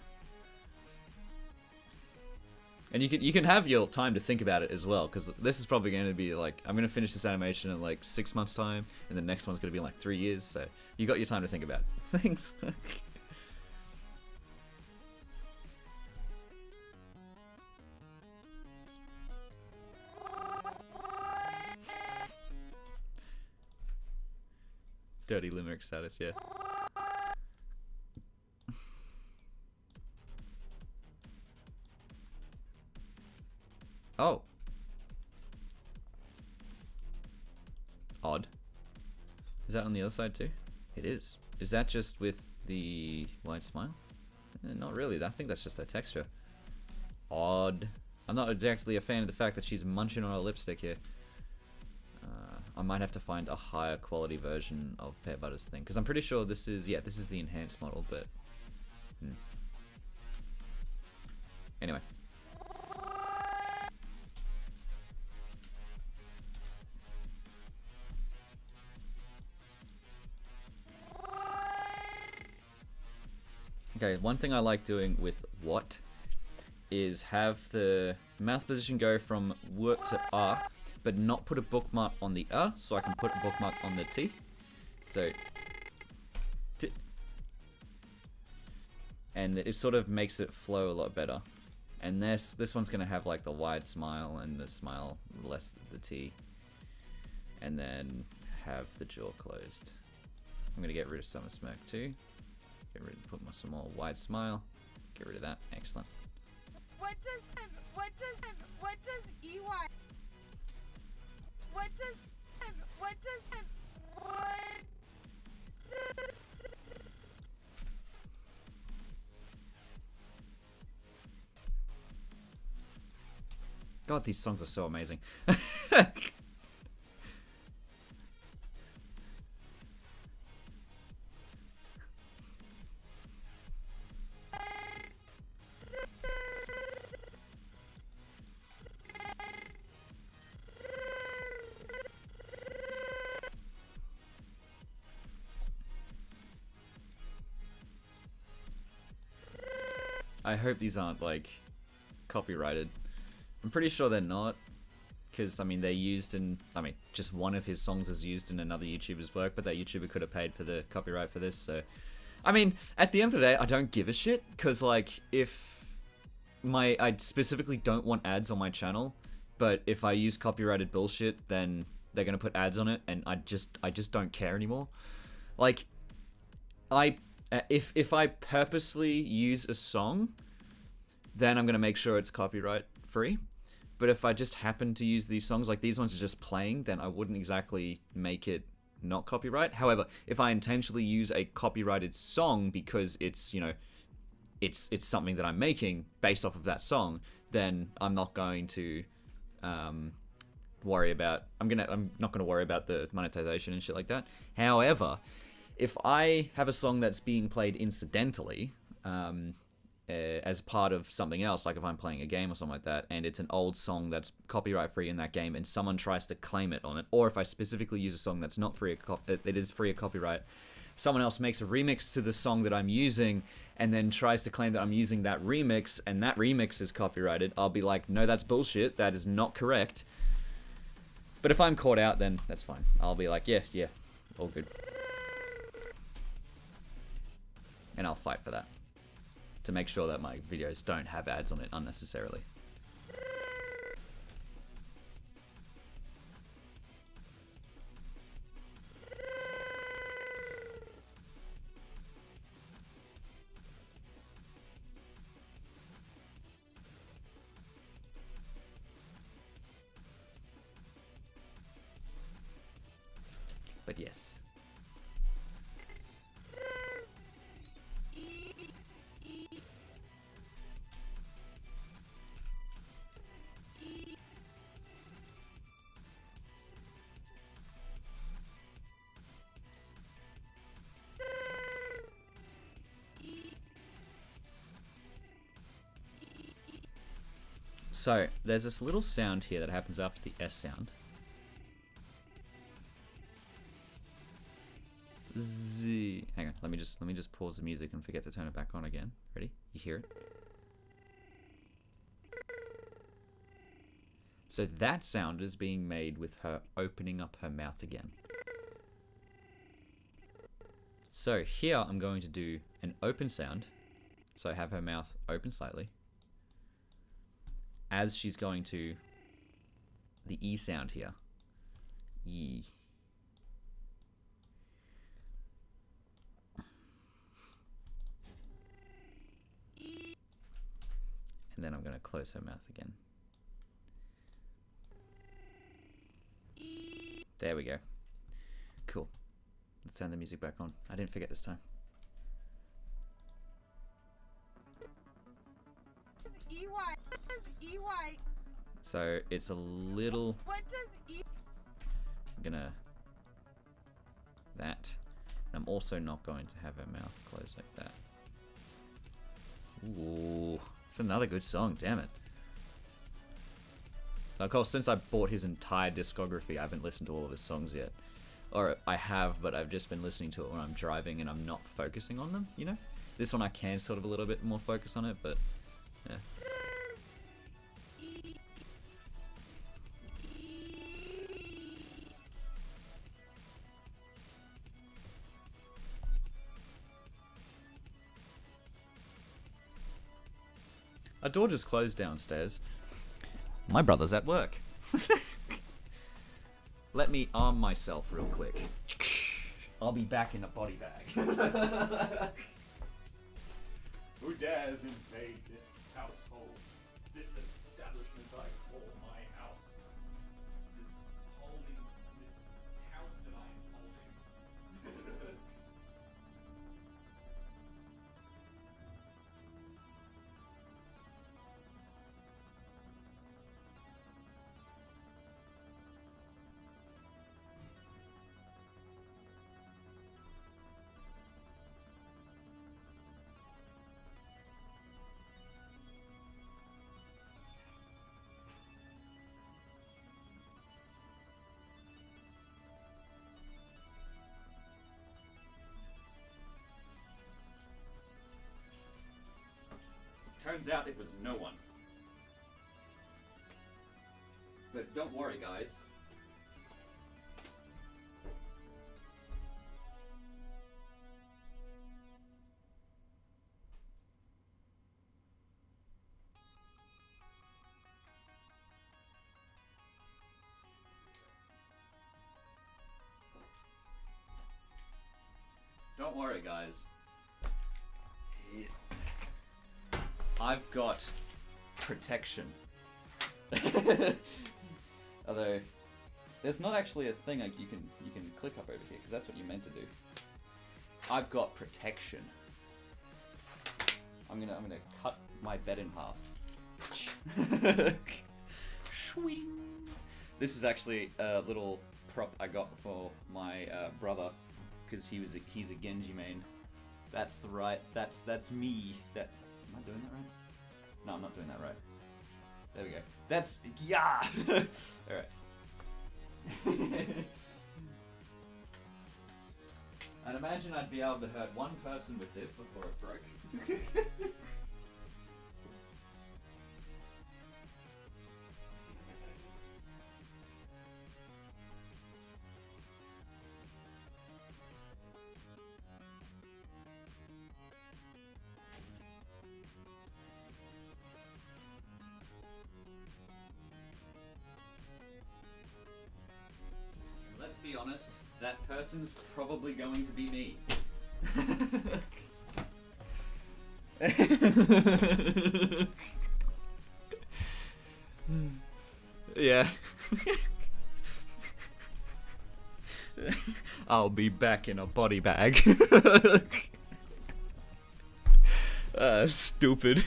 And you can have your time to think about it as well, because this is probably going to be like, I'm going to finish this animation in like 6 months time, and the next one's going to be in like 3 years, so you got your time to think about it. Thanks. Dirty limerick status, yeah. Oh. Odd. Is that on the other side too? It is. Is that just with the wide smile? Not really. I think that's just her texture. Odd. I'm not exactly a fan of the fact that she's munching on her lipstick here. I might have to find a higher quality version of Pear Butter's thing, because I'm pretty sure this is, yeah, this is the enhanced model, but... Anyway. Okay, one thing I like doing with what is have the mouth position go from W to R, but not put a bookmark on the so I can put a bookmark on the T. So, T. And it sort of makes it flow a lot better. And this one's gonna have like the wide smile and the smile less the T. And then have the jaw closed. I'm gonna get rid of Summer Smirk too. Put some more wide smile. Get rid of that. Excellent. What does EY? What does what does God, these songs are so amazing. I hope these aren't like copyrighted. I'm pretty sure they're not, because I mean they're used in, I mean just one of his songs is used in another YouTuber's work, but that YouTuber could have paid for the copyright for this. So I mean, at the end of the day, I don't give a shit, because like if I specifically don't want ads on my channel, but if I use copyrighted bullshit, then they're gonna put ads on it, and I just don't care anymore. Like if I purposely use a song, then I'm gonna make sure it's copyright free. But if I just happen to use these songs, like these ones are just playing, then I wouldn't exactly make it not copyright. However, if I intentionally use a copyrighted song because it's, you know, it's something that I'm making based off of that song, then I'm not going to worry about, I'm not gonna worry about the monetization and shit like that. However, if I have a song that's being played incidentally, as part of something else, like if I'm playing a game or something like that, and it's an old song that's copyright free in that game, and someone tries to claim it on it, or if I specifically use a song that's not free, it is free of copyright, someone else makes a remix to the song that I'm using, and then tries to claim that I'm using that remix, and that remix is copyrighted, I'll be like, no, that's bullshit, that is not correct. But if I'm caught out, then that's fine. I'll be like, yeah, all good. And I'll fight for that, to make sure that my videos don't have ads on it unnecessarily. But yes. So, there's this little sound here that happens after the S sound. Z. Hang on, let me just pause the music and forget to turn it back on again. Ready? You hear it? So that sound is being made with her opening up her mouth again. So here I'm going to do an open sound. So I have her mouth open slightly, as she's going to the E sound here. E. And then I'm going to close her mouth again. There we go. Cool. Let's turn the music back on. I didn't forget this time. EY? What does EY? So it's a little... What does E? I'm gonna... That. And I'm also not going to have her mouth closed like that. Ooh. It's another good song, damn it. Of course, since I bought his entire discography, I haven't listened to all of his songs yet. Or I have, but I've just been listening to it when I'm driving and I'm not focusing on them, you know? This one I can sort of a little bit more focus on it, but yeah. door just closed downstairs. My brother's at work. Let me arm myself real quick. I'll be back in a body bag. Who dares invade this household? This establishment I call my house. This house that I am holding. Turns out it was no one. But don't worry, guys. Don't worry, guys. I've got protection. Although there's not actually a thing like you can click up over here because that's what you meant to do. I've got protection. I'm gonna cut my bed in half. Swing. This is actually a little prop I got for my brother because he's a Genji main. That's the right. That's me. That. Am I doing that right? No, I'm not doing that right. There we go. That's... Yeah! Alright. I'd imagine I'd be able to hurt one person with this before it broke. Let's be honest, that person's probably going to be me. Yeah. I'll be back in a body bag. Stupid.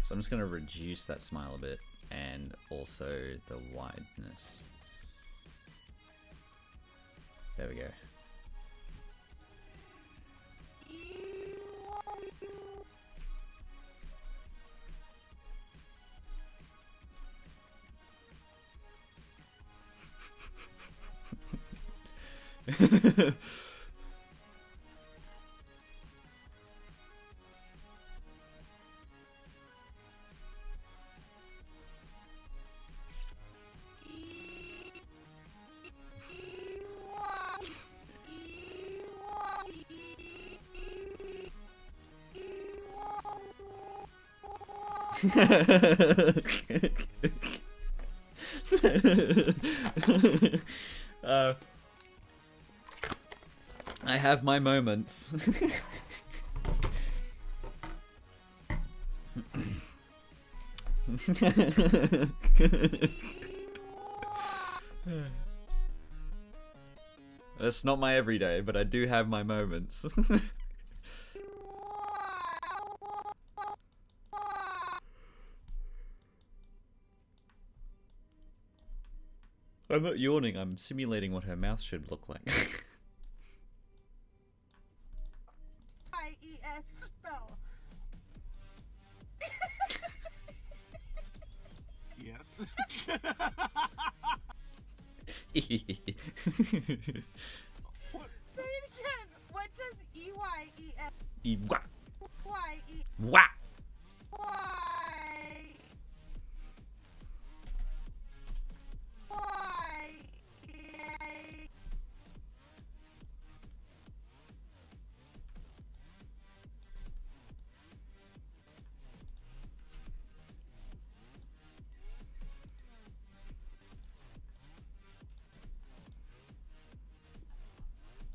So I'm just going to reduce that smile a bit and also the wideness. There we go. I have my moments. That's not my everyday, but I do have my moments. I'm not yawning, I'm simulating what her mouth should look like. IES spell. Yes. What? Say it again. What does EYES Wah. Y-E- Wah.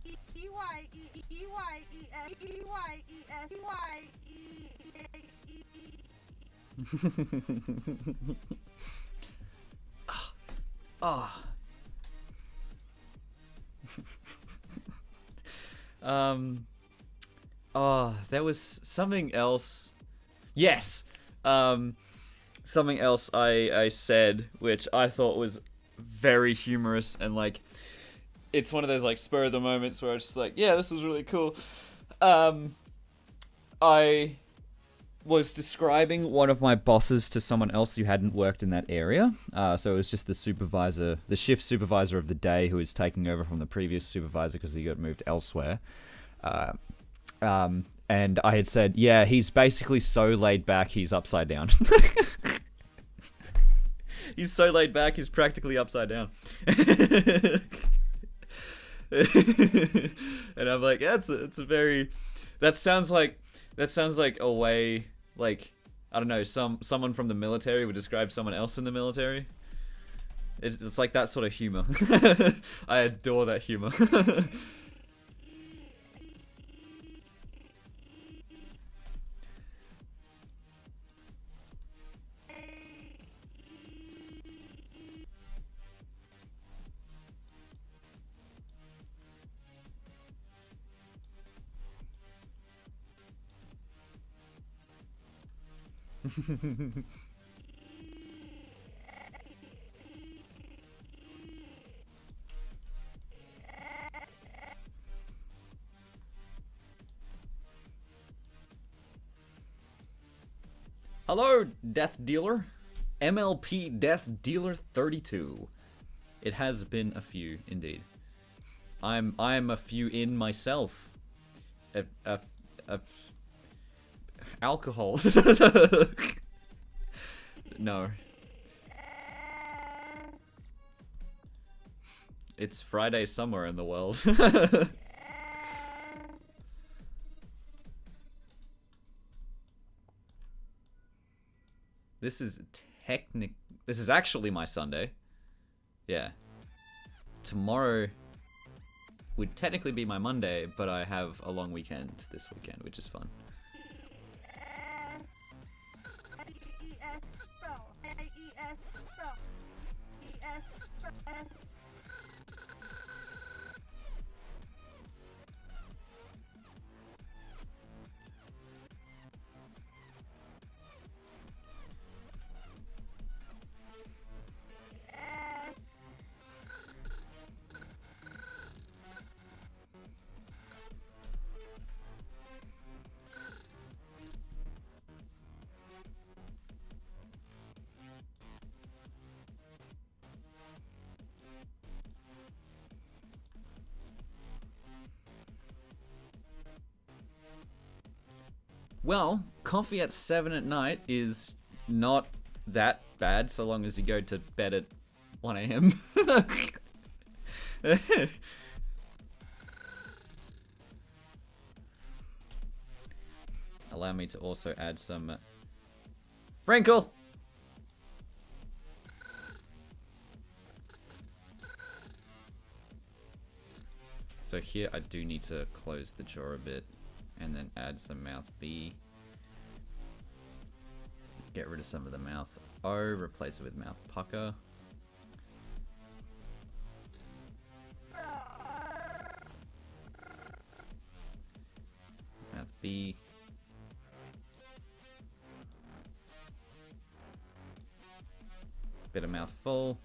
Y- Y- Ah. Oh, there was something else. Yes. Something else I said, which I thought was very humorous, and like, it's one of those like spur of the moments where it's just like, yeah, this was really cool. I was describing one of my bosses to someone else who hadn't worked in that area. So it was just the supervisor, the shift supervisor of the day, who was taking over from the previous supervisor because he got moved elsewhere. And I had said, yeah, he's basically so laid back, he's upside down. He's so laid back, he's practically upside down. And I'm like, yeah, it's a very, that sounds like a way, like, I don't know, someone from the military would describe someone else in the military. It's like that sort of humor. I adore that humor. Hello, Death Dealer. MLP Death Dealer 32. It has been a few, indeed. I'm a few in myself. Alcohol. No. It's Friday somewhere in the world. This is actually my Sunday. Yeah. Tomorrow would technically be my Monday, but I have a long weekend this weekend, which is fun. Well, coffee at 7 at night is not that bad, so long as you go to bed at 1 a.m. Allow me to also add some... Frankel! So here I do need to close the jaw a bit and then add some mouth B. Get rid of some of the mouth O, replace it with mouth pucker. Mouth B. Bit of mouth full.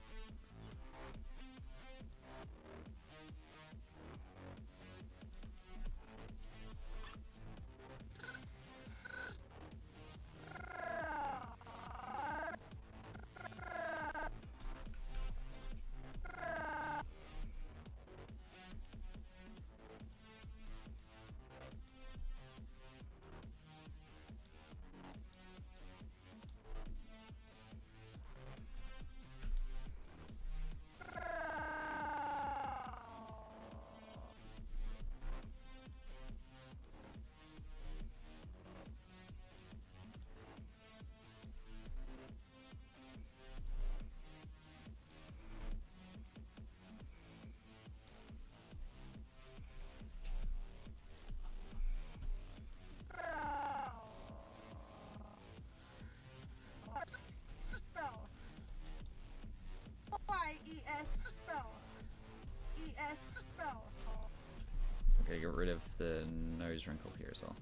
Gotta get rid of the nose wrinkle here as well.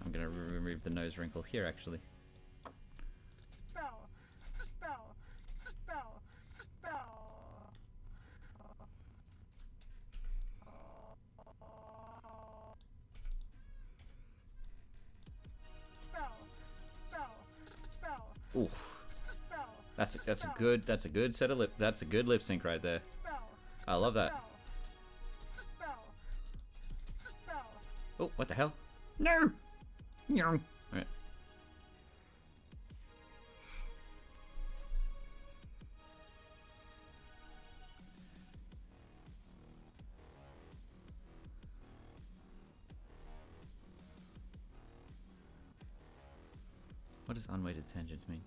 I'm gonna remove the nose wrinkle here actually. Oof. That's a good set of that's a good lip sync right there. I love that. Oh, what the hell? No! Alright. What does unweighted tangents mean?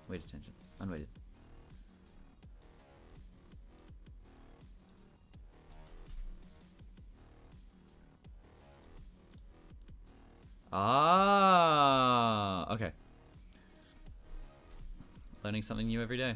Weighted tangent. Unweighted. Ah, okay. Learning something new every day.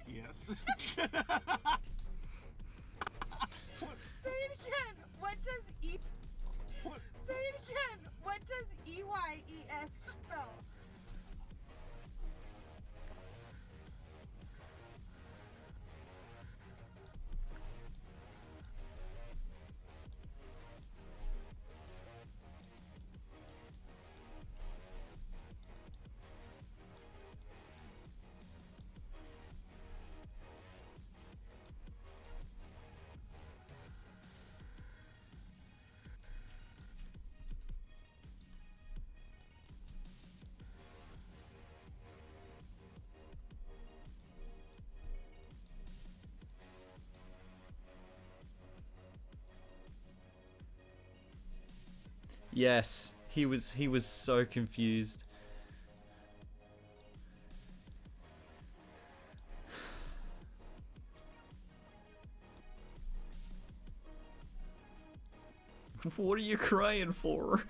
Yes. Say it again. What does E? What? Say it again. What does EYES spell? Yes, he was so confused. What are you crying for?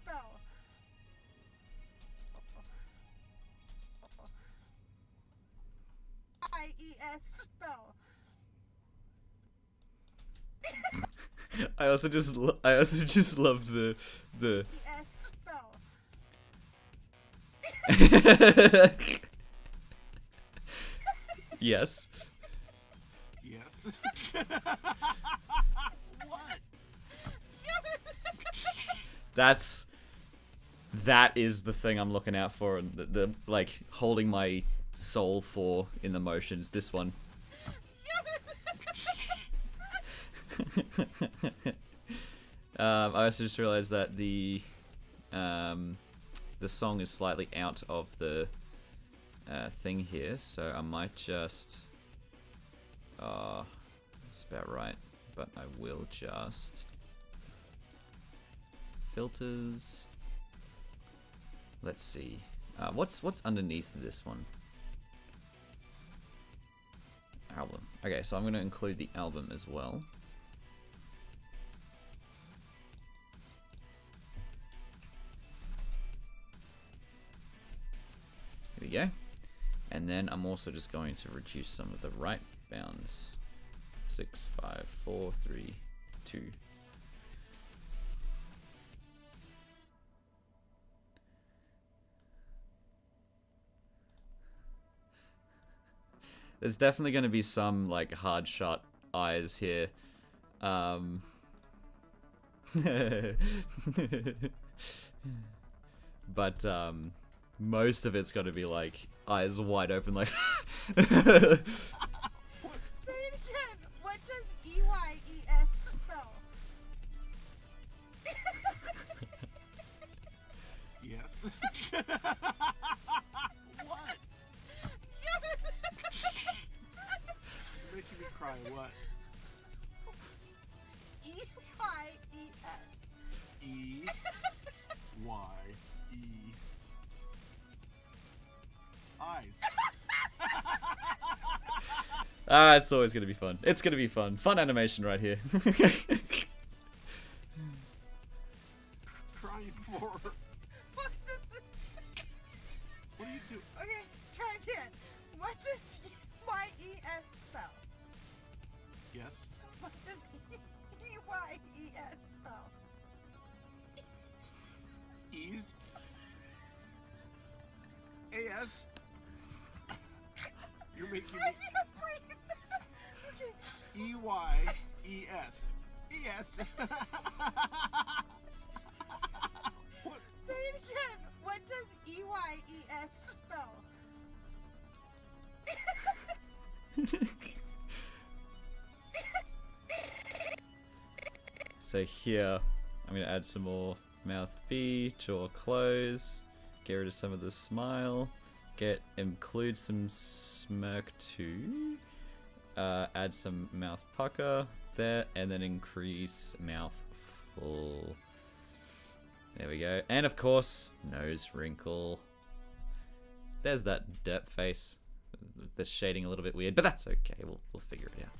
Spell. IES spell. I also just love the ES spell. yes. Yes. What? That is the thing I'm looking out for, and the like holding my soul for in the motions. This one. I also just realized that the song is slightly out of the thing here, so I might just that's about right, but I will just filters. Let's see. What's underneath this one? Album. Okay, so I'm going to include the album as well. Here we go. And then I'm also just going to reduce some of the right bounds. 6, 5, 4, 3, 2. There's definitely going to be some like hard shot eyes here. But most of it's got to be like eyes wide open, like. Say it again. What does EYES spell? Yes. What? You're making me cry. What? EYES. E Y E eyes. It's always gonna be fun. It's gonna be fun. Fun animation right here. Crying for. What does it... What do you do? Okay, try again. What does EYES spell? Yes. What does EYES spell? E's. AS. You're making me. I can't breathe. Okay. EYES. ES. What? Say it again. What does EYES spell? So here, I'm gonna add some more mouth B, jaw close, get rid of some of the smile, include some smirk too, add some mouth pucker there, and then increase mouth full. There we go. And of course, nose wrinkle. There's that derp face. The shading a little bit weird, but that's okay. We'll figure it out.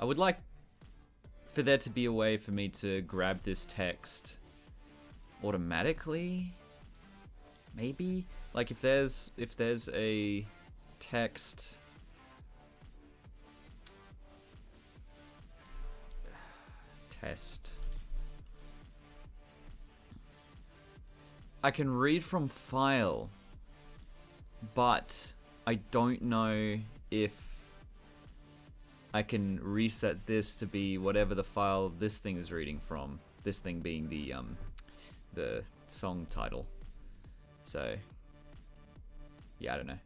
I would like for there to be a way for me to grab this text automatically. Maybe? Like if there's a text test. I can read from file, but I don't know if I can reset this to be whatever the file this thing is reading from. This thing being the song title. So yeah, I don't know.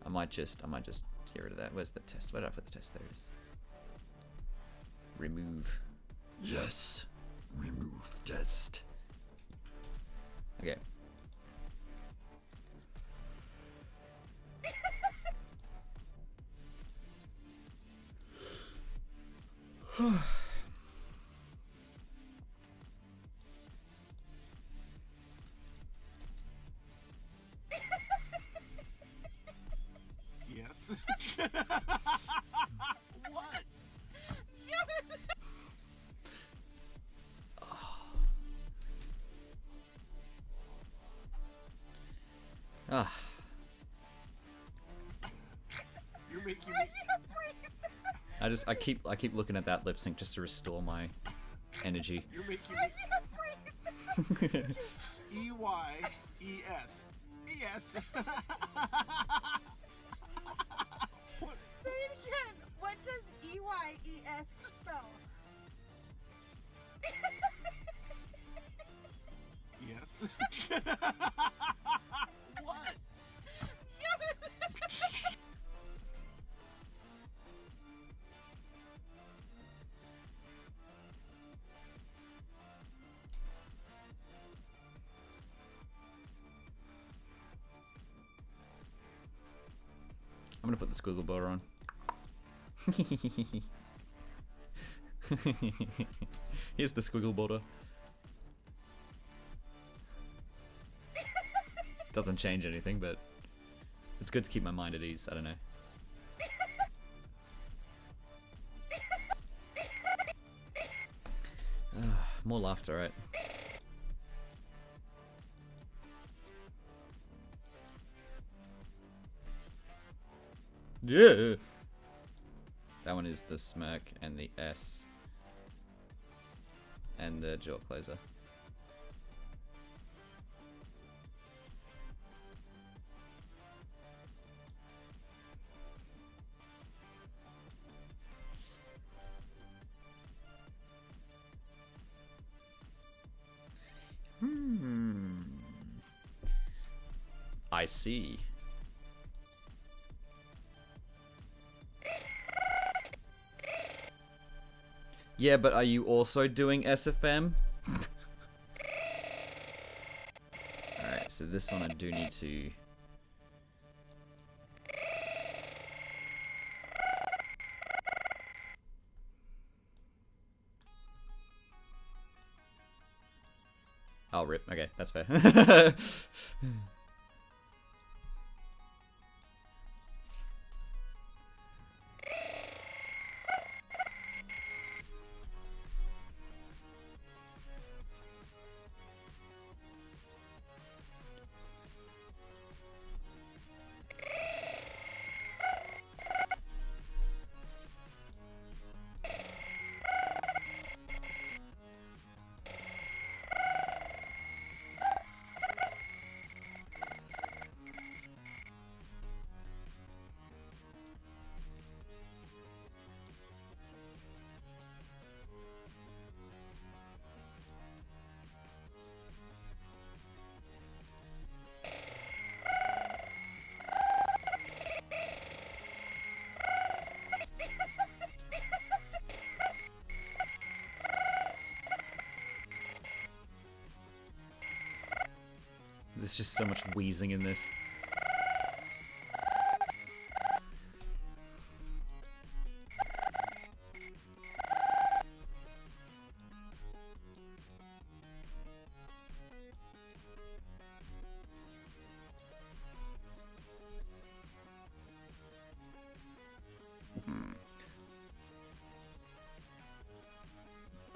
I might just get rid of that. Where's the test? Where did I put the test? There it is. Remove. Yes. Remove test. Okay. Yes. What? Ah. You're making me. I can't breathe. I keep looking at that lip sync just to restore my energy. You're making I me. can't breathe. EYES. ES. What? Say it again. What does EYES spell? Yes. What? I'm gonna put the squiggle border on. Here's the squiggle border. Doesn't change anything, but it's good to keep my mind at ease. I don't know. More laughter, right? Yeah. That one is the smirk and the S. and the jaw closer. I see. Yeah, but are you also doing SFM? Alright, so this one I do need to... Oh, rip. Okay, that's fair. There's just so much wheezing in this.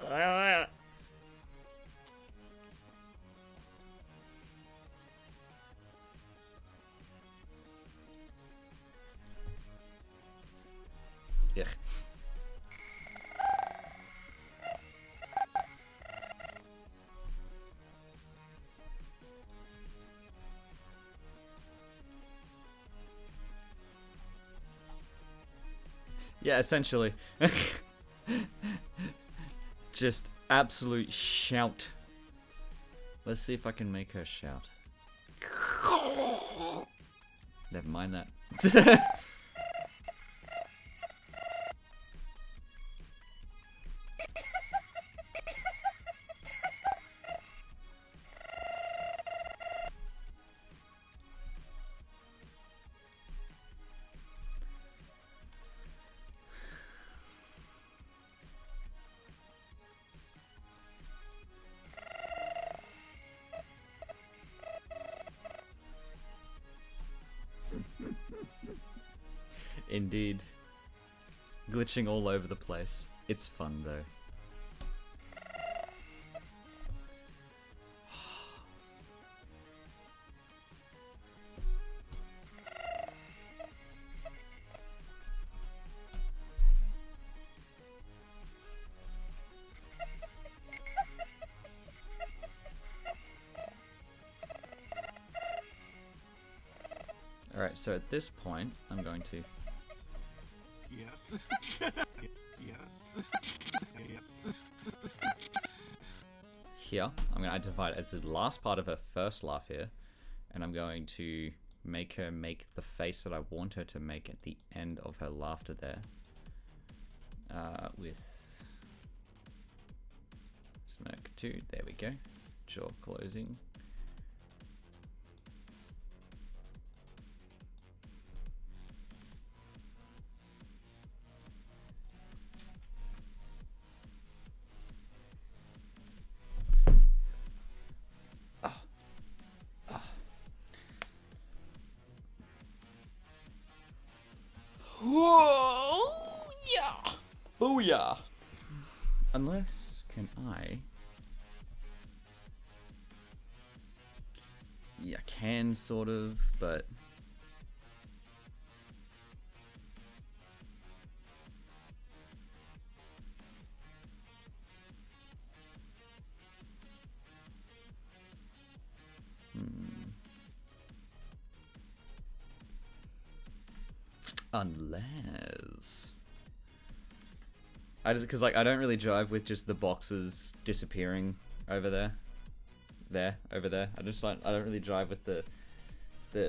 Ugh. Yeah, essentially. Just absolute shout. Let's see if I can make her shout. Never mind that. Indeed. Glitching all over the place. It's fun though. Alright, so at this point, I'm going to... Yes. Yes. Yes. Here, I'm going to divide it as the last part of her first laugh here, and I'm going to make her make the face that I want her to make at the end of her laughter there. With smirk 2, there we go. Jaw closing. Whoa! Yeah! Booyah! Unless, can I... Yeah, I can sort of, but... Unless... because like I don't really jive with just the boxes disappearing over there. Over there. I don't really jive with the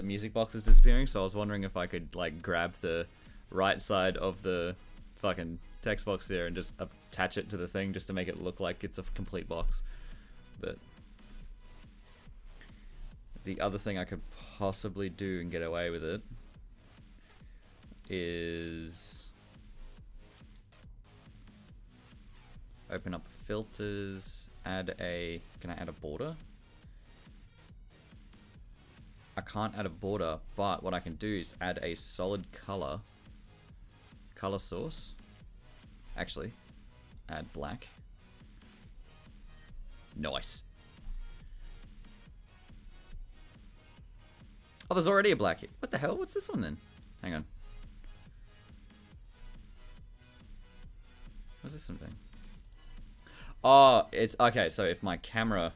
music boxes disappearing, so I was wondering if I could like grab the right side of the fucking text box there and just attach it to the thing just to make it look like it's a complete box. But the other thing I could possibly do and get away with it is open up filters, can I add a border? I can't add a border, but what I can do is add a solid color source. Actually, add black. Nice. Oh, there's already a black here. What the hell? What's this one then? Hang on. What's this one thing? Oh, it's okay. So if my camera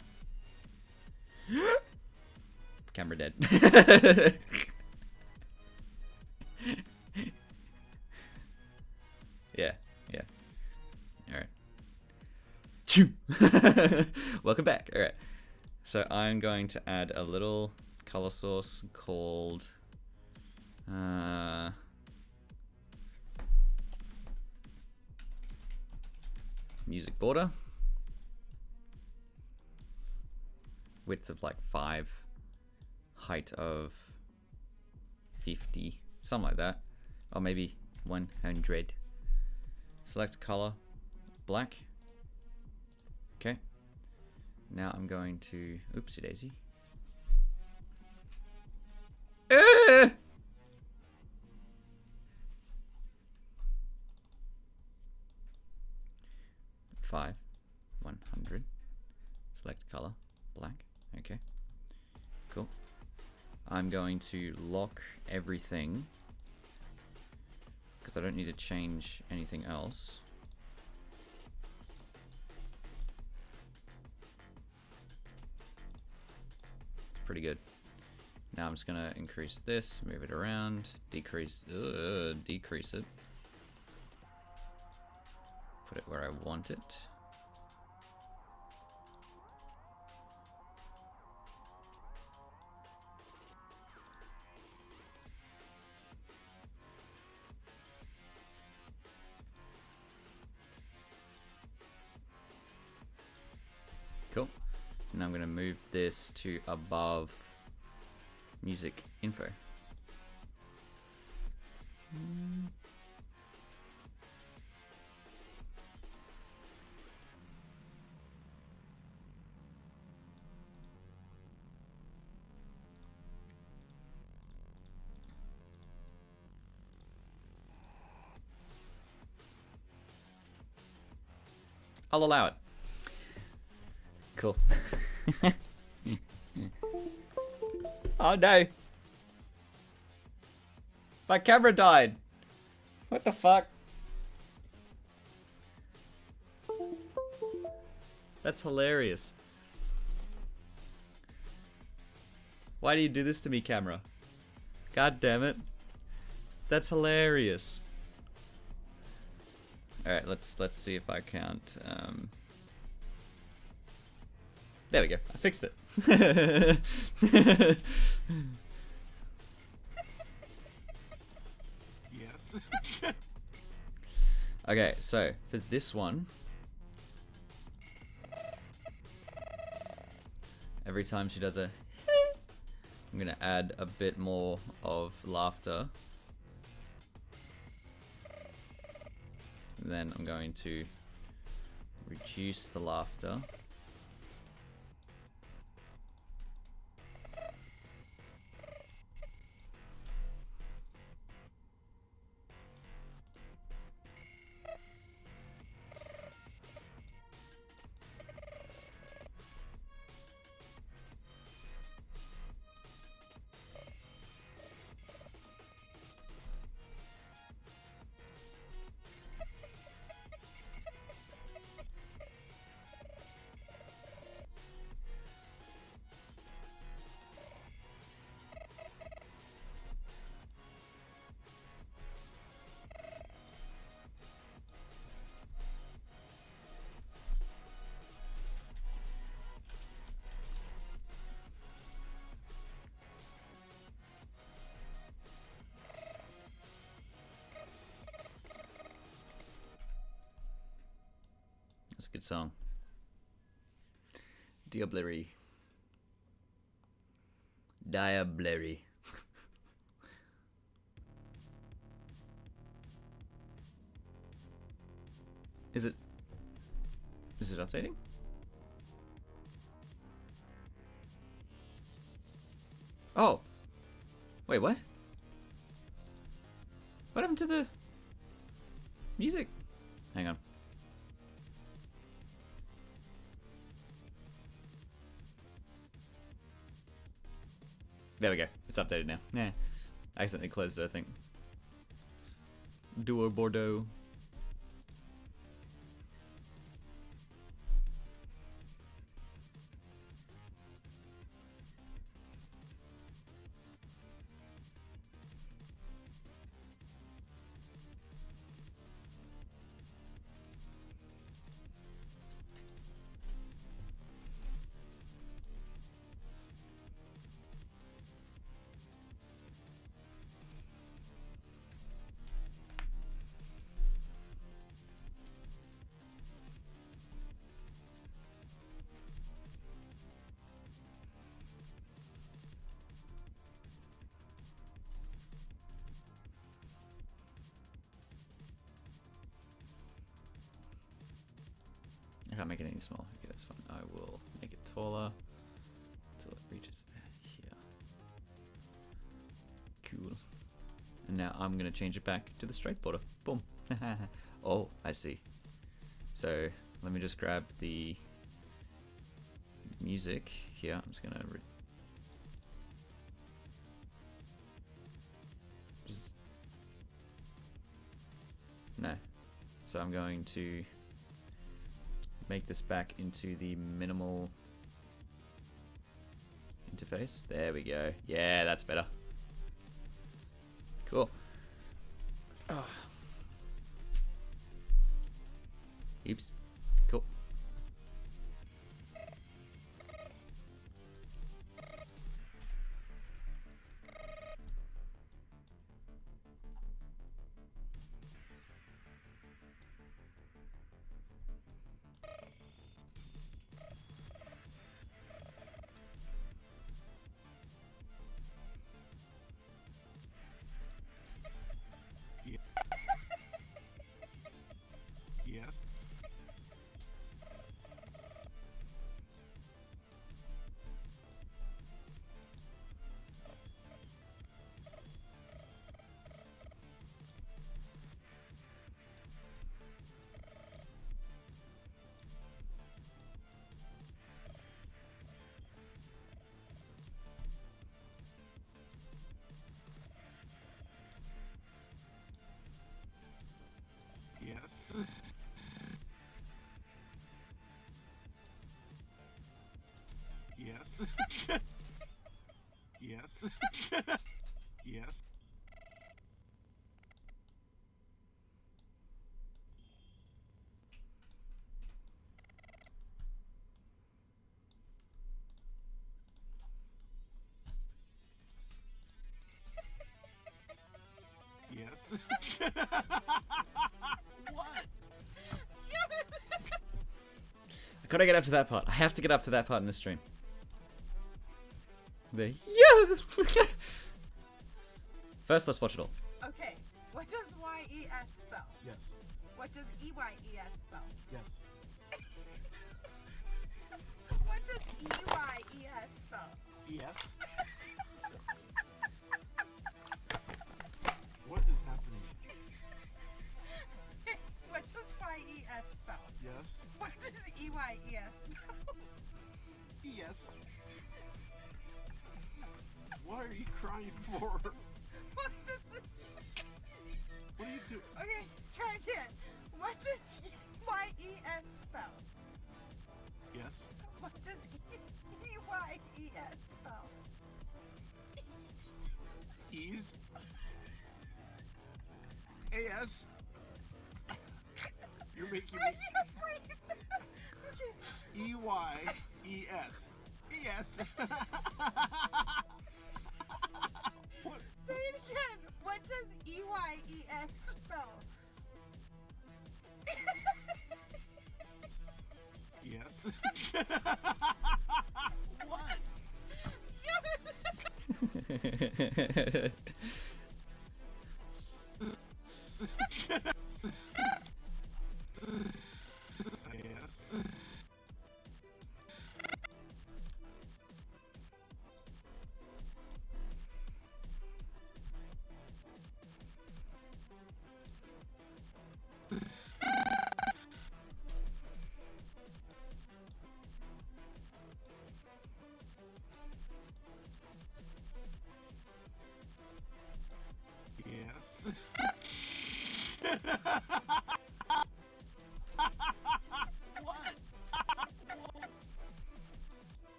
dead. Yeah. All right. Choo. Welcome back. All right. So I'm going to add a little color source called music border. Width of like 5. Height of 50. Something like that. Or maybe 100. Select color. Black. Okay. Now I'm going to... Oopsie daisy. 5. 100. Select color. Black. Okay. Cool. I'm going to lock everything because I don't need to change anything else. It's pretty good. Now I'm just gonna increase this, move it around, decrease it, put it where I want it. Cool. Now I'm going to move this to above music info. I'll allow it. Cool. Oh no. My camera died. What the fuck? That's hilarious. Why do you do this to me, camera? God damn it. That's hilarious. Alright, let's see if I can't there we go. I fixed it. Yes. Okay, so for this one, every time she does a I'm gonna add a bit more of laughter. And then I'm going to reduce the laughter. That's a good song. Diablerie. Diablerie. Is it updating? Oh. Wait, what? What happened to the music? Hang on. There we go. It's updated now. Yeah. I accidentally closed it, I think. Duo Bordeaux. I can't make it any smaller. Okay, that's fine. I will make it taller until it reaches here. Cool. And now I'm going to change it back to the straight border. Boom. Oh, I see. So let me just grab the music here. I'm just going to no. So I'm going to make this back into the minimal interface. There we go. Yeah, that's better. Cool. Oh. Oops. Cool. Yes. Yes. Yes. Yes. Yes. Yes. What? I gotta get up to that part. I have to get up to that part in the stream. The yeah. First, let's watch it all. Okay, what does YES spell? Yes. What does EYES spell? Yes. What does EYES spell? Yes. What is happening? What does YES spell? Yes. What does EYES spell? Yes. What are you crying for? What does it... What are you doing? Okay, try again. What does YES spell? Yes. What does EYES spell? Ease. AS. You're making I me. can't breathe. Okay. EYES. Yes. What? Say it again. What does EYES spell? Yes.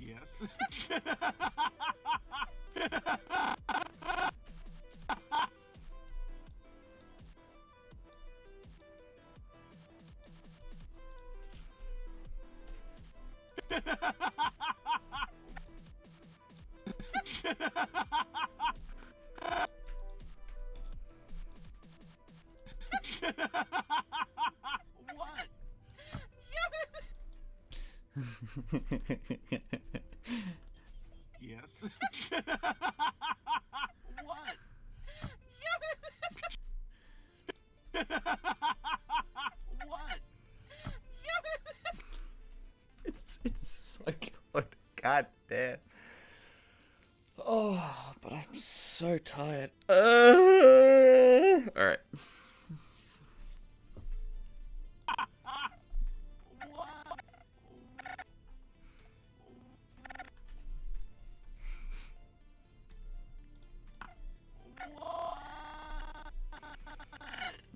Yes. What? Yes. What? Yes. What? What? It's so good. God damn. Oh, but I'm so tired. All right.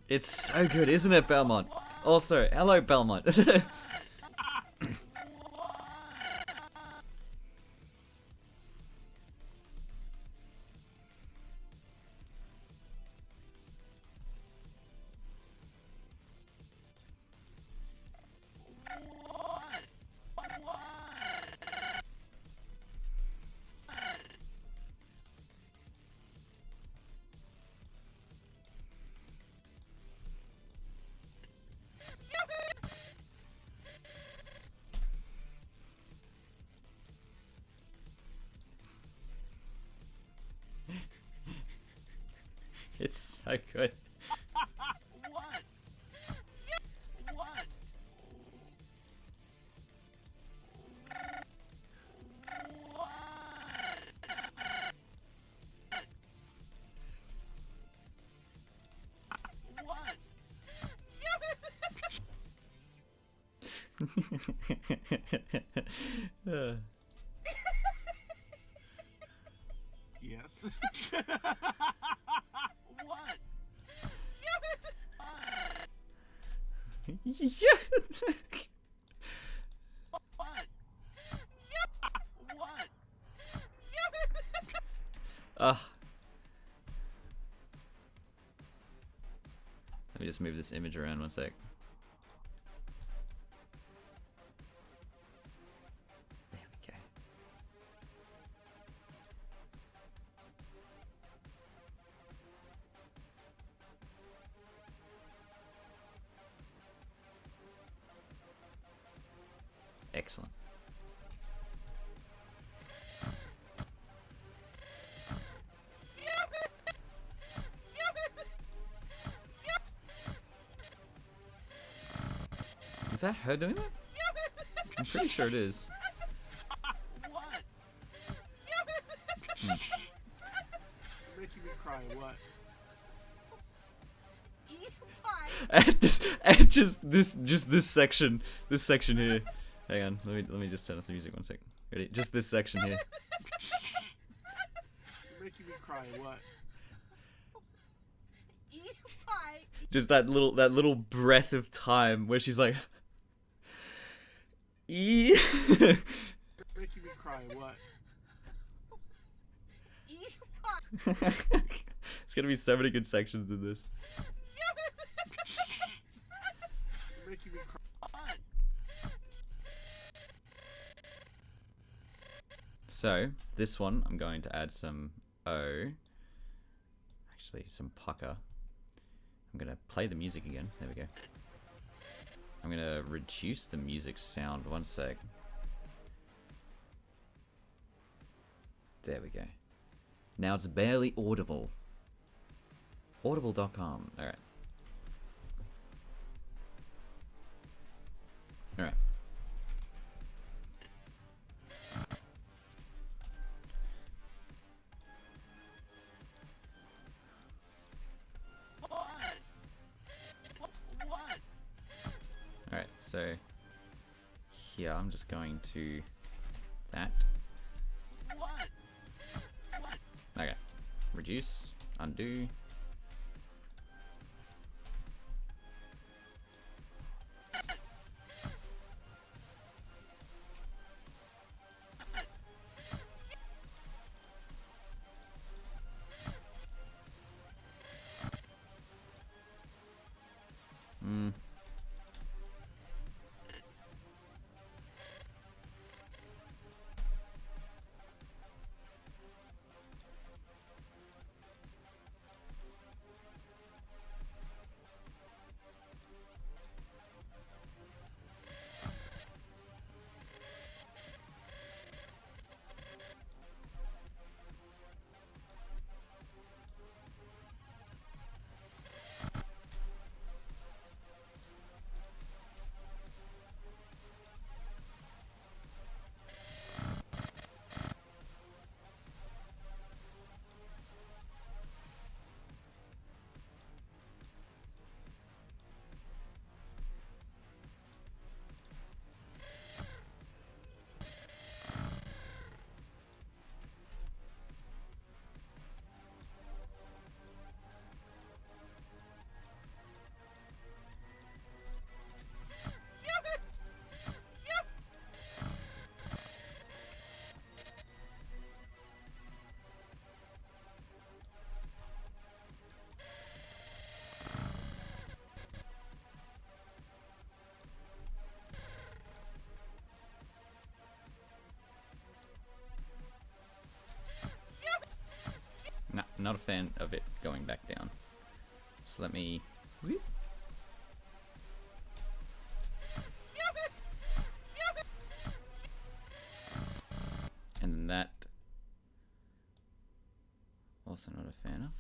It's so good, isn't it, Belmont? Also, hello, Belmont. It's so good. What? What? What? Uh, Yes. What? yeah. What? What? Uh, let me just move this image around one sec. There we go. Excellent. Is that her doing that? I'm pretty sure it is. What? Making me cry. What? just this section here. Hang on, let me just turn off the music one sec. Ready? Just this section here. Making me cry. What? Just that little breath of time where she's like, E. Making me cry. What? It's gonna be so many good sections in this. Making me cry. What? So this one, I'm going to add some O. Actually, some pucker. I'm gonna play the music again. There we go. I'm gonna reduce the music sound. One sec. There we go. Now it's barely audible. Audible.com. Alright. Alright. What? What? Alright, so here I'm just going to that. What? What? Okay. Reduce, undo. No, not a fan of it going back down. So let me... whoop. And then that... also not a fan of.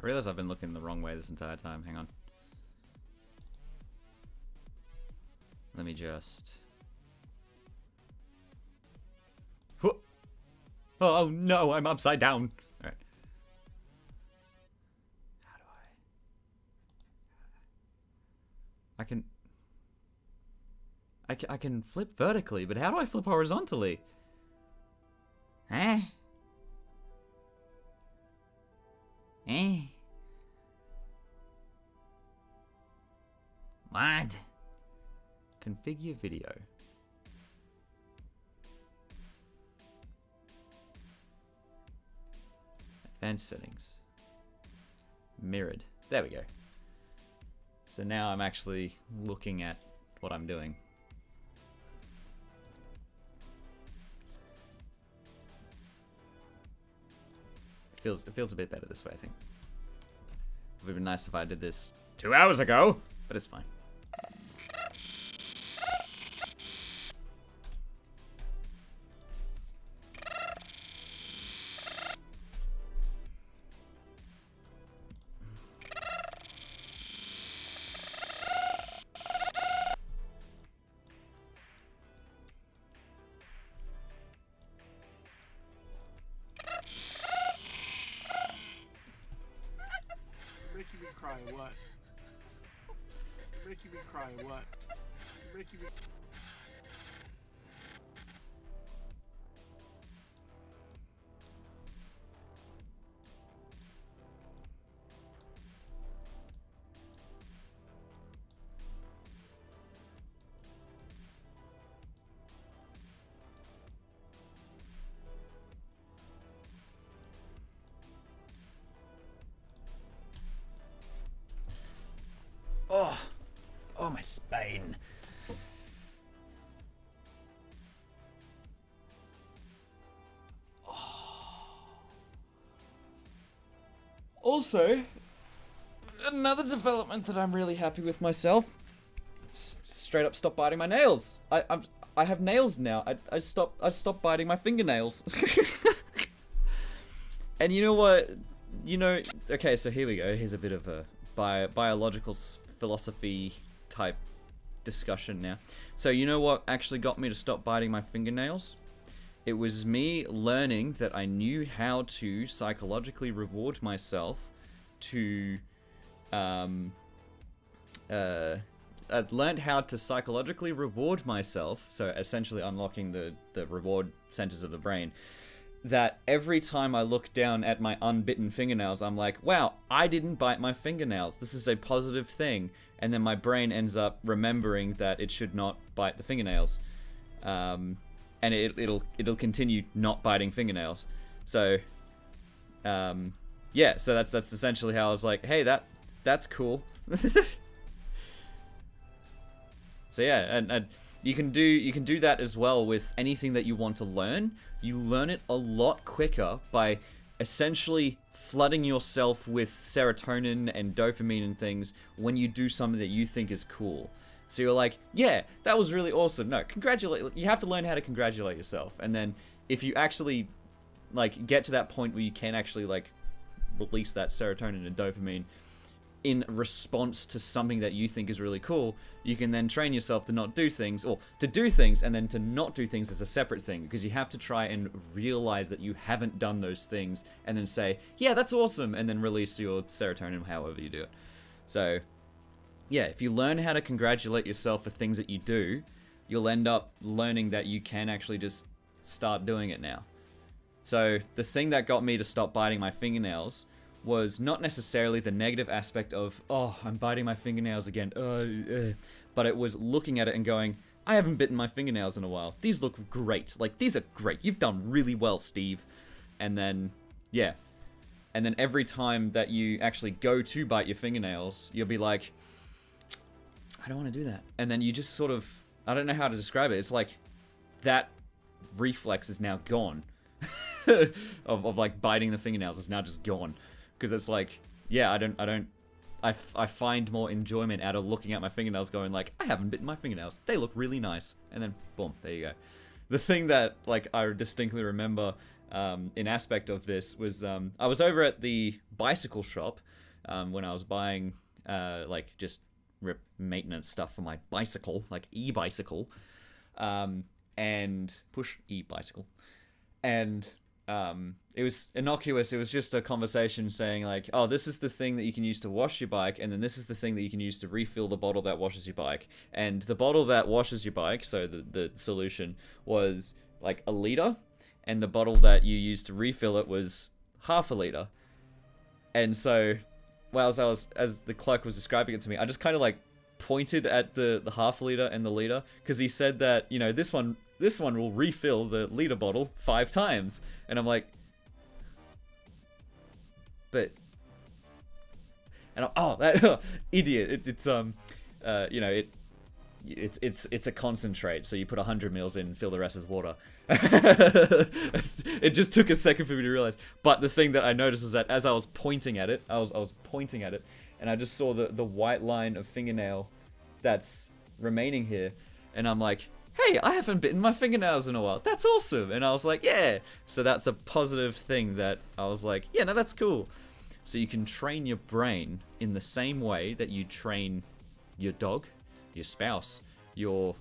I realize I've been looking the wrong way this entire time. Hang on. Let me just... Oh no, I'm upside down. Alright. How do I can flip vertically, but how do I flip horizontally? Eh? What? Configure video. Advanced settings. Mirrored. There we go. So now I'm actually looking at what I'm doing. It feels a bit better this way, I think. It would have been nice if I did this 2 hours ago, but it's fine. Making me cry, what? Making me cry, what? Making me... Oh, my spine. Also, another development that I'm really happy with myself. Straight up stop biting my nails. I have nails now. I stopped biting my fingernails. And you know what? You know, okay, so here we go. Here's a bit of a biological philosophy type discussion now. So you know what actually got me to stop biting my fingernails? It was me learning that I knew how to psychologically reward myself to I'd learned how to psychologically reward myself, so essentially unlocking the reward centers of the brain, that every time I look down at my unbitten fingernails, I'm like, wow, I didn't bite my fingernails. This is a positive thing. And then my brain ends up remembering that it should not bite the fingernails. And it'll continue not biting fingernails. So, yeah, so that's essentially how I was like, hey, that's cool. So yeah, and you can do that as well with anything that you want to learn. You learn it a lot quicker by essentially flooding yourself with serotonin and dopamine and things when you do something that you think is cool. So you're like, yeah, that was really awesome. No, congratulate. You have to learn how to congratulate yourself. And then if you actually like get to that point where you can actually like release that serotonin and dopamine in response to something that you think is really cool, you can then train yourself to not do things, or to do things and then to not do things as a separate thing, because you have to try and realize that you haven't done those things and then say, yeah, that's awesome, and then release your serotonin however you do it. So yeah, if you learn how to congratulate yourself for things that you do, you'll end up learning that you can actually just start doing it now. So the thing that got me to stop biting my fingernails was not necessarily the negative aspect of, oh, I'm biting my fingernails again, but it was looking at it and going, I haven't bitten my fingernails in a while. These look great. Like, these are great. You've done really well, Steve. And then, yeah. And then every time that you actually go to bite your fingernails, you'll be like, I don't want to do that. And then you just sort of, I don't know how to describe it. It's like that reflex is now gone. of like biting the fingernails is now just gone. Because it's like, yeah, I find more enjoyment out of looking at my fingernails going like, I haven't bitten my fingernails. They look really nice. And then, boom, there you go. The thing that, like, I distinctly remember in aspect of this was I was over at the bicycle shop when I was buying like just maintenance stuff for my bicycle, like e-bicycle, and push e-bicycle, and it was innocuous. It was just a conversation saying like, oh, this is the thing that you can use to wash your bike, and then this is the thing that you can use to refill the bottle that washes your bike. And the bottle that washes your bike, so the solution was like a liter, and the bottle that you use to refill it was half a liter. And so, well, as the clerk was describing it to me, I just kind of like pointed at the half liter and the liter, because he said that, you know, this one will refill the liter bottle 5 times, and I'm like, but, and that idiot, it's you know, it's a concentrate, so you put 100 mils in and fill the rest with water. It just took a second for me to realize. But the thing that I noticed was that as I was pointing at it, I was pointing at it, and I just saw the white line of fingernail that's remaining here, and I'm like, hey, I haven't bitten my fingernails in a while. That's awesome. And I was like, yeah. So that's a positive thing that I was like, yeah, no, that's cool. So you can train your brain in the same way that you train your dog, your spouse, your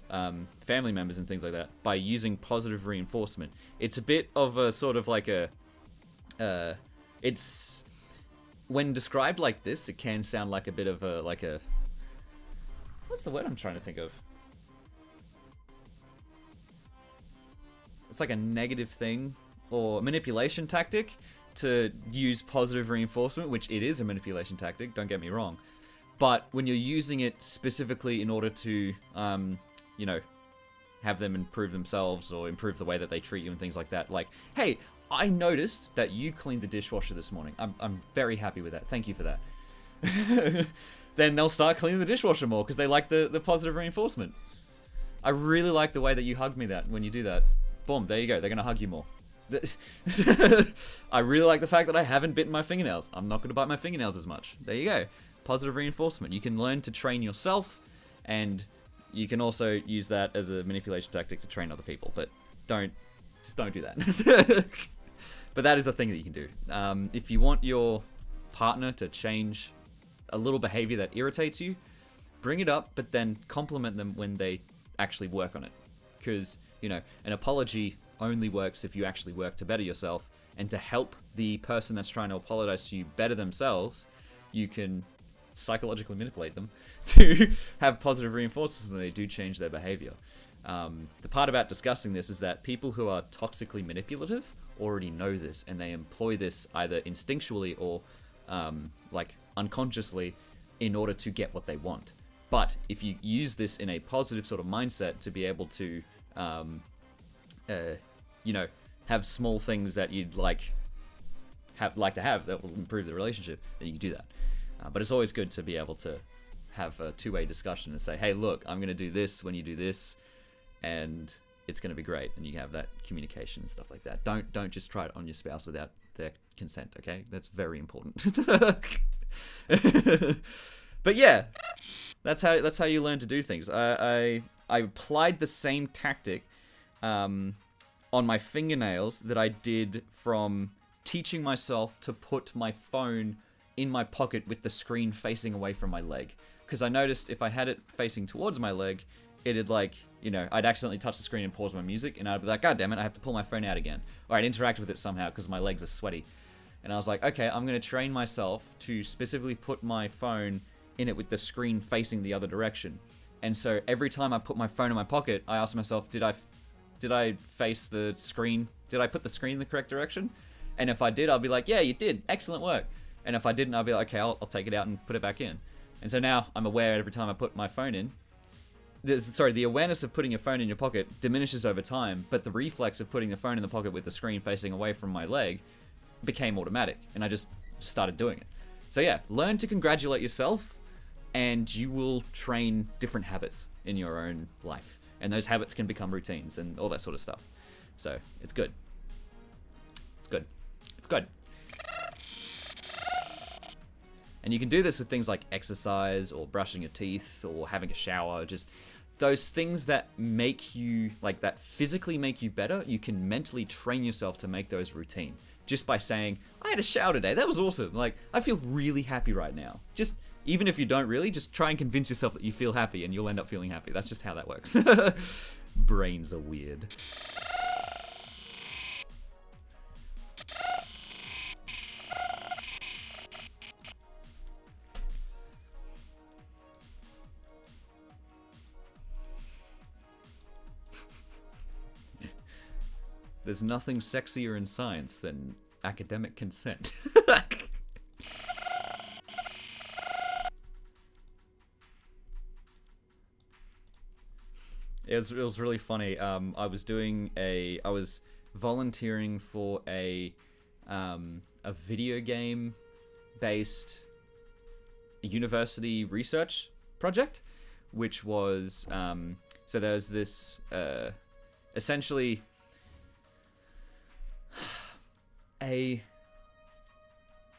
family members and things like that, by using positive reinforcement. It's a bit of a sort of like it's, when described like this, it can sound like a bit of a, what's the word I'm trying to think of? It's like a negative thing or manipulation tactic to use positive reinforcement, which it is a manipulation tactic, don't get me wrong. But when you're using it specifically in order to, you know, have them improve themselves or improve the way that they treat you and things like that, like, hey, I noticed that you cleaned the dishwasher this morning. I'm very happy with that. Thank you for that. Then they'll start cleaning the dishwasher more because they like the positive reinforcement. I really like the way that you hug me that when you do that. Boom, there you go. They're going to hug you more. I really like the fact that I haven't bitten my fingernails. I'm not going to bite my fingernails as much. There you go. Positive reinforcement. You can learn to train yourself, and you can also use that as a manipulation tactic to train other people. But just don't do that. But that is a thing that you can do. If you want your partner to change a little behavior that irritates you, bring it up, but then compliment them when they actually work on it. Because, you know, an apology only works if you actually work to better yourself, and to help the person that's trying to apologize to you better themselves, you can psychologically manipulate them to have positive reinforcements when they do change their behavior. The part about discussing this is that people who are toxically manipulative already know this, and they employ this either instinctually or like unconsciously in order to get what they want. But if you use this in a positive sort of mindset to be able to you know, have small things that you'd like to have that will improve the relationship, then you can do that. But it's always good to be able to have a two-way discussion and say, hey, look, I'm going to do this when you do this, and it's going to be great. And you can have that communication and stuff like that. Don't just try it on your spouse without their consent, okay? That's very important. But yeah, that's how you learn to do things. I applied the same tactic on my fingernails that I did from teaching myself to put my phone in my pocket with the screen facing away from my leg. Because I noticed if I had it facing towards my leg, it'd like, you know, I'd accidentally touch the screen and pause my music, and I'd be like, God damn it, I have to pull my phone out again. Or I'd interact with it somehow because my legs are sweaty. And I was like, okay, I'm going to train myself to specifically put my phone in it with the screen facing the other direction. And so every time I put my phone in my pocket, I ask myself, did I face the screen? Did I put the screen in the correct direction? And if I did, I'll be like, yeah, you did. Excellent work. And if I didn't, I'll be like, okay, I'll take it out and put it back in. And so now I'm aware every time I put my phone in. The awareness of putting your phone in your pocket diminishes over time, but the reflex of putting the phone in the pocket with the screen facing away from my leg became automatic, and I just started doing it. So yeah, learn to congratulate yourself, and you will train different habits in your own life. And those habits can become routines and all that sort of stuff. So it's good. It's good. It's good. And you can do this with things like exercise or brushing your teeth or having a shower. Just those things that make you, like, that physically make you better, you can mentally train yourself to make those routine. Just by saying, I had a shower today, that was awesome. Like, I feel really happy right now. Just, even if you don't really, just try and convince yourself that you feel happy and you'll end up feeling happy. That's just how that works. Brains are weird. There's nothing sexier in science than academic consent. It was really funny. I was volunteering for a video game based university research project, which was so there's this essentially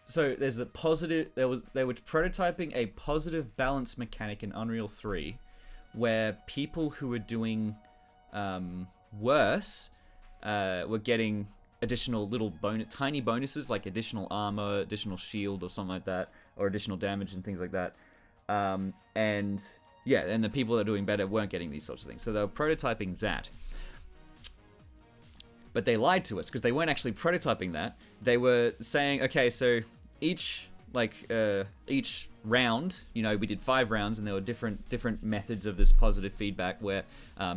there's a positive, they were prototyping a positive balance mechanic in Unreal 3 where people who were doing worse were getting additional little tiny bonuses, like additional armor, additional shield or something like that, or additional damage and things like that. And the people that are doing better weren't getting these sorts of things. So they were prototyping that. But they lied to us because they weren't actually prototyping that. They were saying, okay, so each round, we did 5 rounds, and there were different methods of this positive feedback where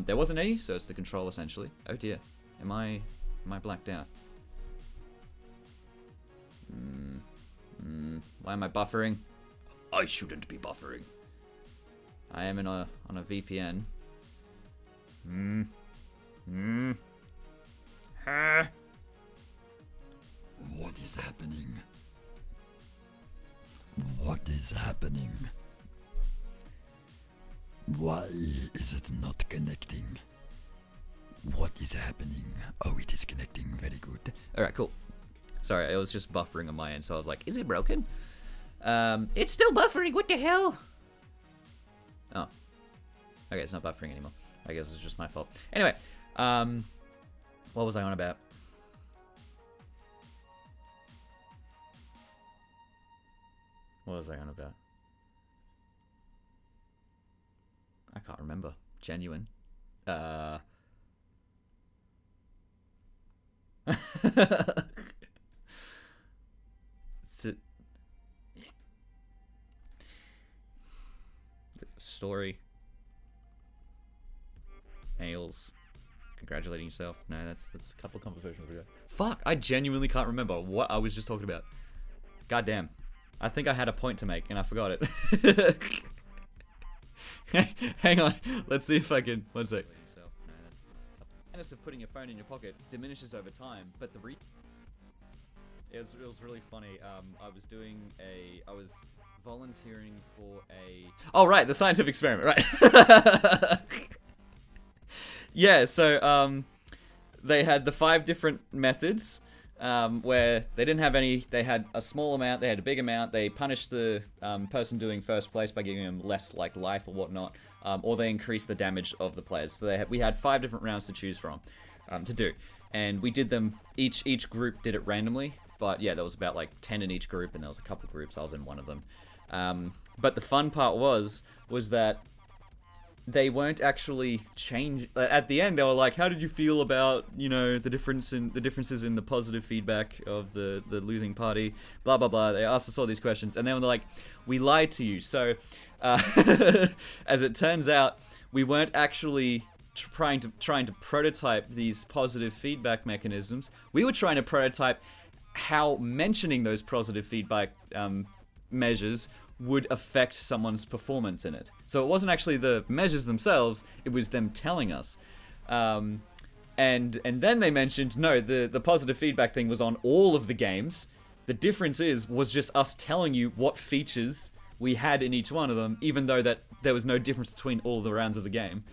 there wasn't any, so it's the control essentially. Oh dear, am I blacked out? Why am I buffering? I shouldn't be buffering. I am on a VPN. What is happening? What is happening? Why is it not connecting? What is happening? Oh, it is connecting. Very good. Alright, cool. Sorry, it was just buffering on my end, so I was like, is it broken? It's still buffering, what the hell? Oh. Okay, it's not buffering anymore. I guess it's just my fault. Anyway, what was I on about? What was I on about? I can't remember. Genuine. Story. Nails. Congratulating yourself. No, that's a couple of conversations ago. Fuck, I genuinely can't remember what I was just talking about. God damn. I think I had a point to make and I forgot it. Hang on. Let's see if I can. One sec. The of putting your phone in your pocket diminishes over time, but it was really funny. I was volunteering for the scientific experiment, right? Yeah, so they had the 5 different methods where they didn't have any. They had a small amount, they had a big amount. They punished the person doing first place by giving them less like life or whatnot, or they increased the damage of the players. So we had 5 different rounds to choose from to do, and we did them. Each group did it randomly, but yeah, there was about like 10 in each group, and there was a couple groups. I was in one of them. But the fun part was that they weren't actually changed. At the end, they were like, "How did you feel about the differences in the positive feedback of the losing party?" Blah blah blah. They asked us all these questions, and then they're like, "We lied to you." So, as it turns out, we weren't actually trying to prototype these positive feedback mechanisms. We were trying to prototype how mentioning those positive feedback measures would affect someone's performance in it. So it wasn't actually the measures themselves, it was them telling us. And then they mentioned, no, the positive feedback thing was on all of the games. The difference was just us telling you what features we had in each one of them, even though that there was no difference between all the rounds of the game.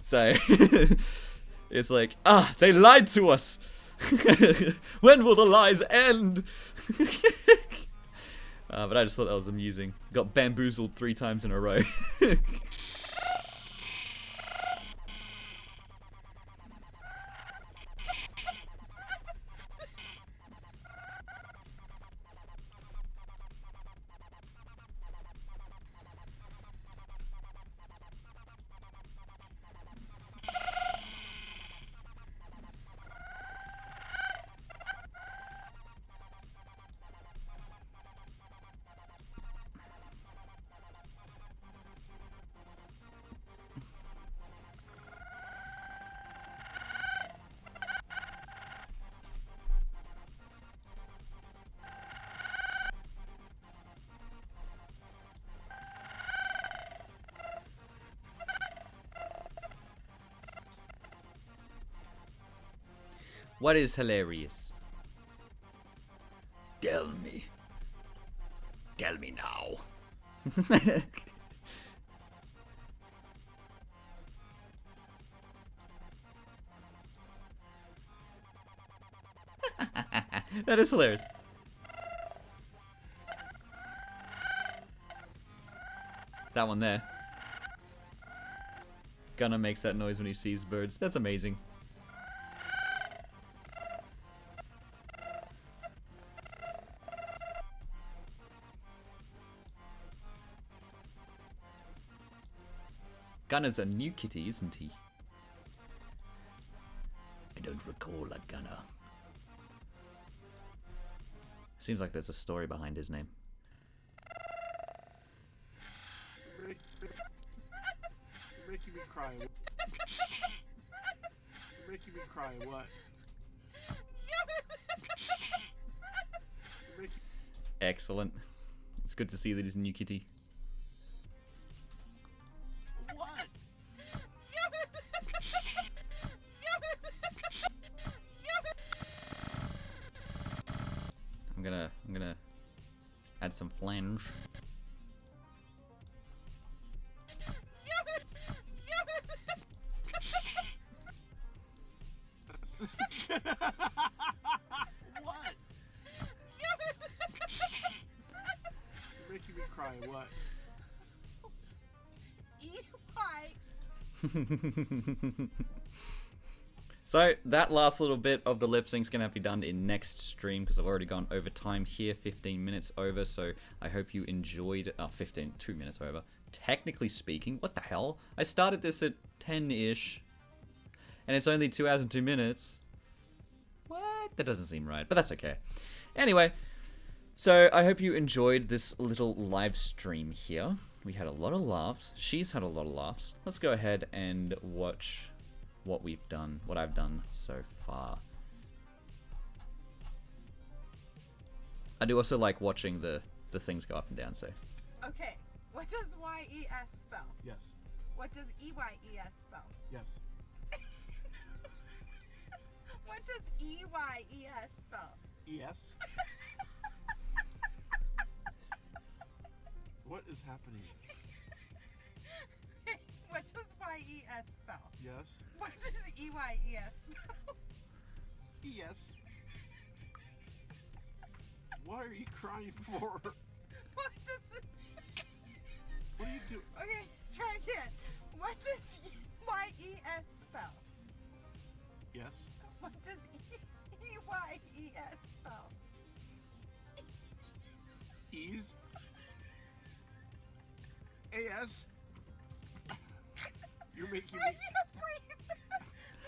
So, it's like, they lied to us! When will the lies end? But I just thought that was amusing. Got bamboozled 3 times in a row. What is hilarious? Tell me. Tell me now. That is hilarious. That one there. Gunner makes that noise when he sees birds. That's amazing. Gunner's a new kitty, isn't he? I don't recall a gunner. Seems like there's a story behind his name. You're making me cry. You're making me cry. What? You're making... Excellent. It's good to see that he's a new kitty. What? I'm gonna add some flange. What? You're making me cry. What? So that last little bit of the lip sync's gonna have to be done in next stream because I've already gone over time here, 15 minutes over. So I hope you enjoyed. 2 minutes over. Technically speaking, what the hell? I started this at 10-ish, and it's only 2 hours and 2 minutes. What? That doesn't seem right, but that's okay. Anyway, so I hope you enjoyed this little live stream here. We had a lot of laughs. She's had a lot of laughs. Let's go ahead and watch what we've done, what I've done so far. I do also like watching the things go up and down, so. Okay, what does Y-E-S spell? Yes. What does E-Y-E-S spell? Yes. What does E-Y-E-S spell? Yes. What is happening? What does Y-E-S spell? Yes. What does E-Y-E-S spell? Yes. What are you crying for? What does it... What are you doing? Okay, try again. What does Y-E-S spell? Yes. What does E-Y-E-S spell? Ease. A-S. You're making I me... can't breathe.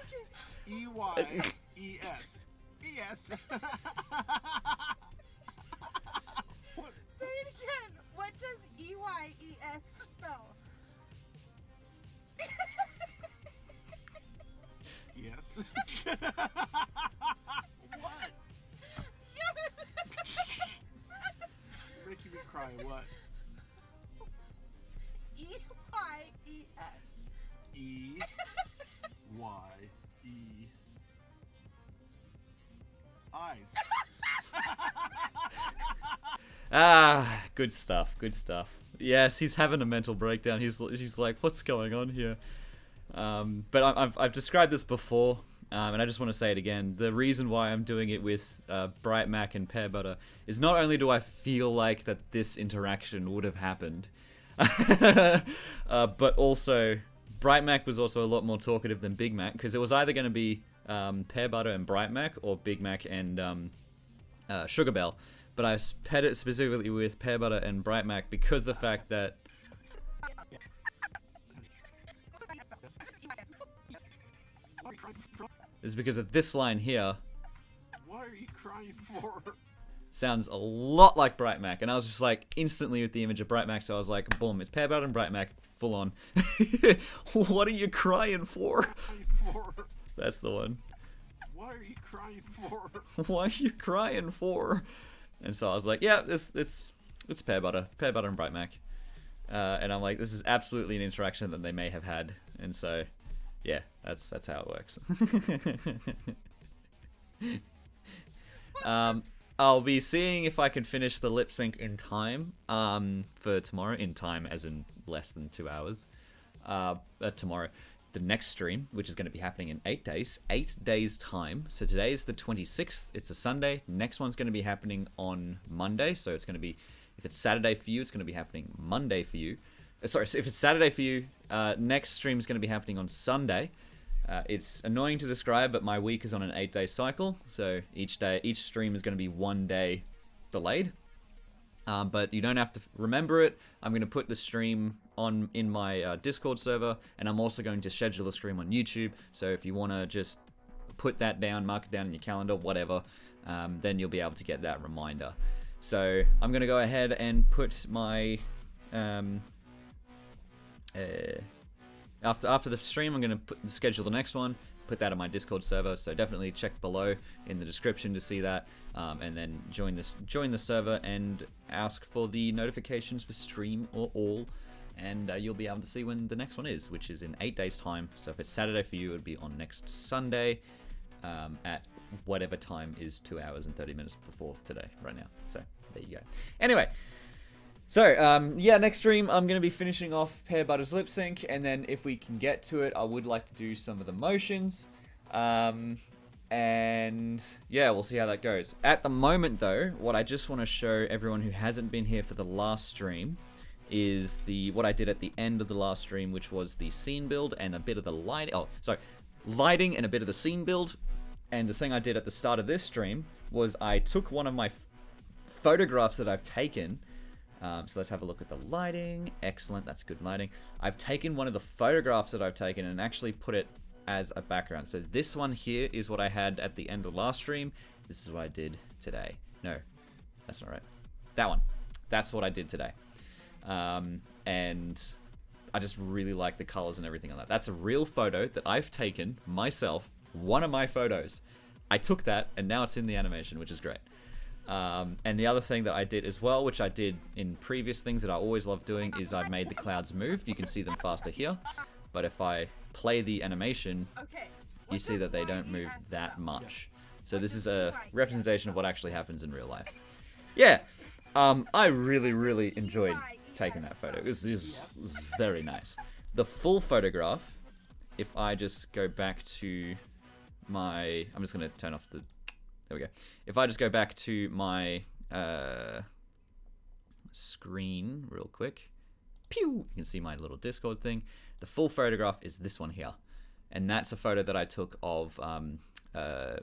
Okay. E-Y-E-S. E-S. What? Say it again. What does E-Y-E-S spell? Yes. What? You're making me cry. What? E-Y-E-S. E-Y-E. Eyes. Ah, good stuff, good stuff. Yes, he's having a mental breakdown. He's like, what's going on here? But I've described this before, and I just want to say it again. The reason why I'm doing it with Bright Mac and Pear Butter is not only do I feel like that this interaction would have happened, but also Bright Mac was also a lot more talkative than Big Mac, because it was either going to be Pear Butter and Bright Mac or Big Mac and Sugar Bell. But I paired it specifically with Pear Butter and Bright Mac because of the fact that is because of this line here What are you crying for? sounds a lot like Bright Mac, and I was just like instantly with the image of Bright Mac, so I was like, boom, it's Pear Butter and Bright Mac, full on. What are you crying for? Crying for? That's the one. What are you crying for? Why are you crying for? And so I was like, yeah, it's Pear Butter and Bright Mac, and I'm like, this is absolutely an interaction that they may have had, and so yeah, that's how it works. I'll be seeing if I can finish the lip sync in time for tomorrow. In time, as in less than 2 hours. Tomorrow. The next stream, which is going to be happening in 8 days. 8 days time. So today is the 26th. It's a Sunday. Next one's going to be happening on Monday. So it's going to be, if it's Saturday for you, it's going to be happening Monday for you. Sorry, so if it's Saturday for you, next stream is going to be happening on Sunday. It's annoying to describe, but my week is on an 8-day cycle. So each stream is going to be 1 day delayed. But you don't have to remember it. I'm going to put the stream in my Discord server, and I'm also going to schedule a stream on YouTube. So if you want to just put that down, mark it down in your calendar, whatever, then you'll be able to get that reminder. So I'm going to go ahead and put my after the stream, I'm going to schedule the next one, put that on my Discord server. So definitely check below in the description to see that, and then join the server and ask for the notifications for stream or all, and you'll be able to see when the next one is, which is in 8 days time. So if it's Saturday for you, it would be on next Sunday at whatever time is 2 hours and 30 minutes before today right now. So there you go. Anyway, so yeah, next stream I'm going to be finishing off Pear Butter's lip sync, and then if we can get to it, I would like to do some of the motions, and yeah, we'll see how that goes. At the moment though, what I just want to show everyone who hasn't been here for the last stream is what I did at the end of the last stream, which was the scene build and a bit of the lighting. Oh, sorry, lighting and a bit of the scene build. And the thing I did at the start of this stream was I took one of my photographs that I've taken. So let's have a look at the lighting. Excellent, that's good lighting. I've taken one of the photographs that I've taken and actually put it as a background. So this one here is what I had at the end of last stream. This is what I did today. No, that's not right. That one. That's what I did today. And I just really like the colors and everything on that. That's a real photo that I've taken myself. One of my photos. I took that and now it's in the animation, which is great. And the other thing that I did as well, which I did in previous things that I always love doing, is I've made the clouds move. You can see them faster here. But if I play the animation, you see that they don't move that much. So this is a representation of what actually happens in real life. Yeah, I really enjoyed taking that photo. It was very nice. The full photograph, if I just go back to my... I'm just going to turn off the... There we go. If I just go back to my screen real quick, pew! You can see my little Discord thing. The full photograph is this one here. And that's a photo that I took of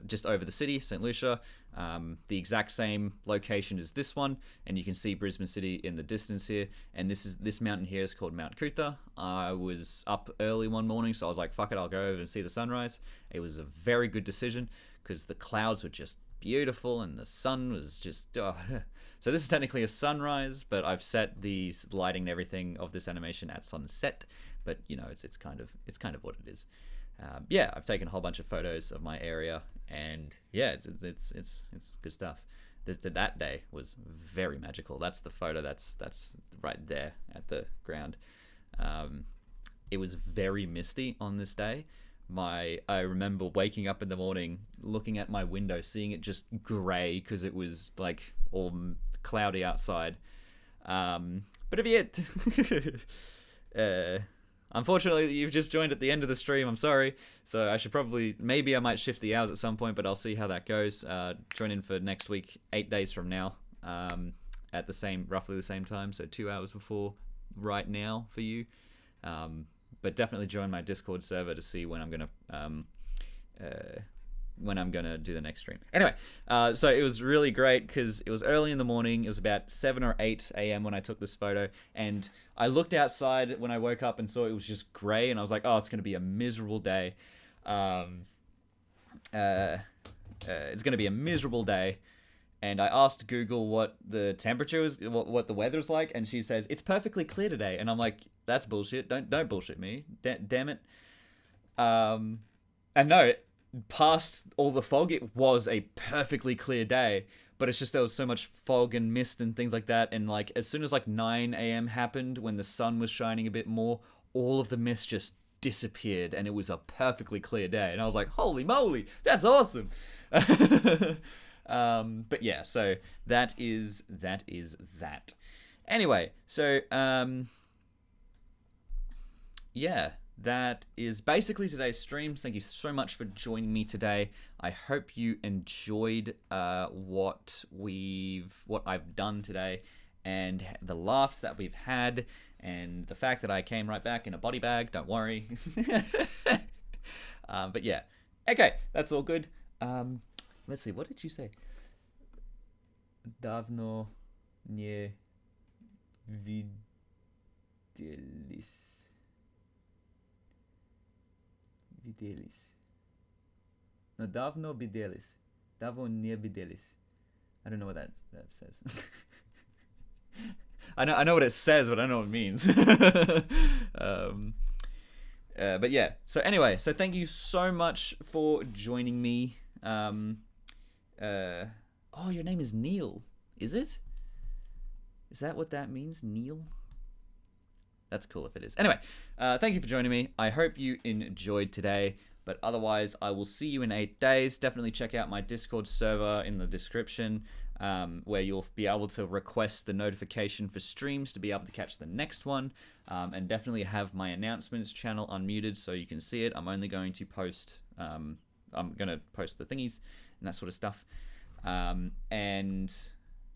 just over the city, St. Lucia. The exact same location as this one. And you can see Brisbane City in the distance here. And this mountain here is called Mount Cootha. I was up early one morning, so I was like, fuck it, I'll go over and see the sunrise. It was a very good decision because the clouds were just beautiful and the sun was just... Oh. So this is technically a sunrise, but I've set the lighting and everything of this animation at sunset. But, you know, it's kind of what it is. Yeah, I've taken a whole bunch of photos of my area, and yeah, it's good stuff. That day was very magical. That's the photo that's right there at the ground. It was very misty on this day. I remember waking up in the morning, looking at my window, seeing it just grey because it was like all cloudy outside. But if you unfortunately, you've just joined at the end of the stream. I'm sorry. So I should maybe I might shift the hours at some point, but I'll see how that goes. Join in for next week, 8 days from now, at roughly the same time. So 2 hours before right now for you. But definitely join my Discord server to see when I'm gonna do the next stream. Anyway, so it was really great because it was early in the morning. It was about 7 or 8 a.m. when I took this photo, and I looked outside when I woke up and saw it was just grey, and I was like, oh, it's gonna be a miserable day. It's gonna be a miserable day. And I asked Google what the temperature was, what the weather's like, and she says it's perfectly clear today. And I'm like, that's bullshit. Don't bullshit me. Damn it. And no, past all the fog, it was a perfectly clear day. But it's just there was so much fog and mist and things like that. And like as soon as like 9 a.m. happened, when the sun was shining a bit more, all of the mist just disappeared, and it was a perfectly clear day. And I was like, holy moly, that's awesome. But yeah, so that is that. Anyway, so yeah, that is basically today's stream. Thank you so much for joining me today. I hope you enjoyed what I've done today, and the laughs that we've had, and the fact that I came right back in a body bag. Don't worry. But yeah, okay, that's all good. Let's see, what did you say? Davno nie widzieliś. No, davno widzieliś. Dawno nie widzieliś. I don't know what that says. I know what it says, but I don't know what it means. But yeah. So anyway, so thank you so much for joining me. Oh, your name is Neil, is it? Is that what that means, Neil? That's cool if it is. Anyway, thank you for joining me. I hope you enjoyed today. But otherwise, I will see you in 8 days. Definitely check out my Discord server in the description, where you'll be able to request the notification for streams to be able to catch the next one. And definitely have my announcements channel unmuted so you can see it. I'm only going to post, I'm going to post the thingies and that sort of stuff. And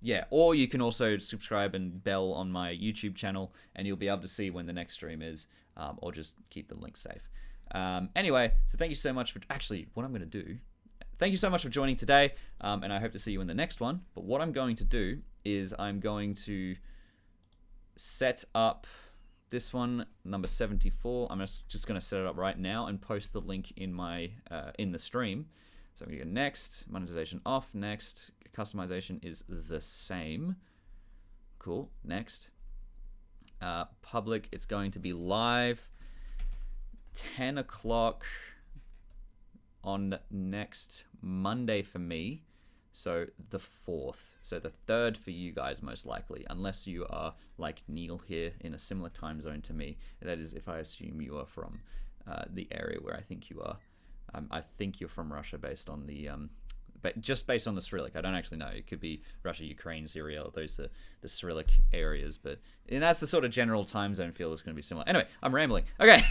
yeah, or you can also subscribe and bell on my YouTube channel, and you'll be able to see when the next stream is, or just keep the link safe. Anyway, so thank you so much for, actually, what I'm going to do, thank you so much for joining today, and I hope to see you in the next one. But what I'm going to do is I'm going to set up this one, number 74. I'm just going to set it up right now and post the link in my in the stream. So I'm going to go next, monetization off, next, customization is the same. Cool, next. Public, it's going to be live 10 o'clock on next Monday for me. So the 4th. So the 3rd for you guys, most likely, unless you are like Neil here in a similar time zone to me. That is if I assume you are from the area where I think you are. I think you're from Russia based on the, but just based on the Cyrillic. I don't actually know. It could be Russia, Ukraine, Syria. Those are the Cyrillic areas, but and that's the sort of general time zone feel that's going to be similar. Anyway, I'm rambling. Okay,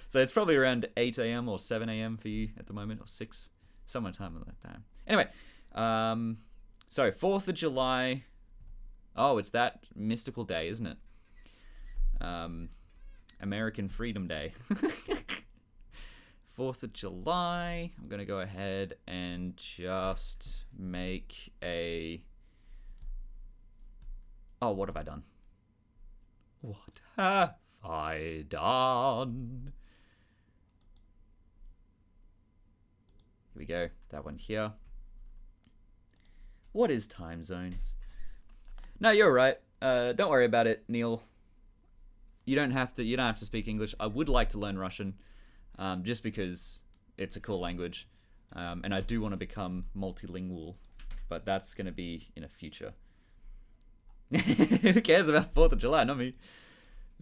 so it's probably around 8 a.m. or 7 a.m. for you at the moment, or 6, somewhere time like that time. Anyway, so 4th of July. Oh, it's that mystical day, isn't it? American Freedom Day. 4th of July, I'm going to go ahead and just make a... Oh, what have I done? What have I done? Here we go, that one here. What is time zones? No, you're right. Don't worry about it, Neil. You don't have to speak English. I would like to learn Russian. Just because it's a cool language, and I do want to become multilingual, but that's going to be in a future. Who cares about 4th of July? Not me.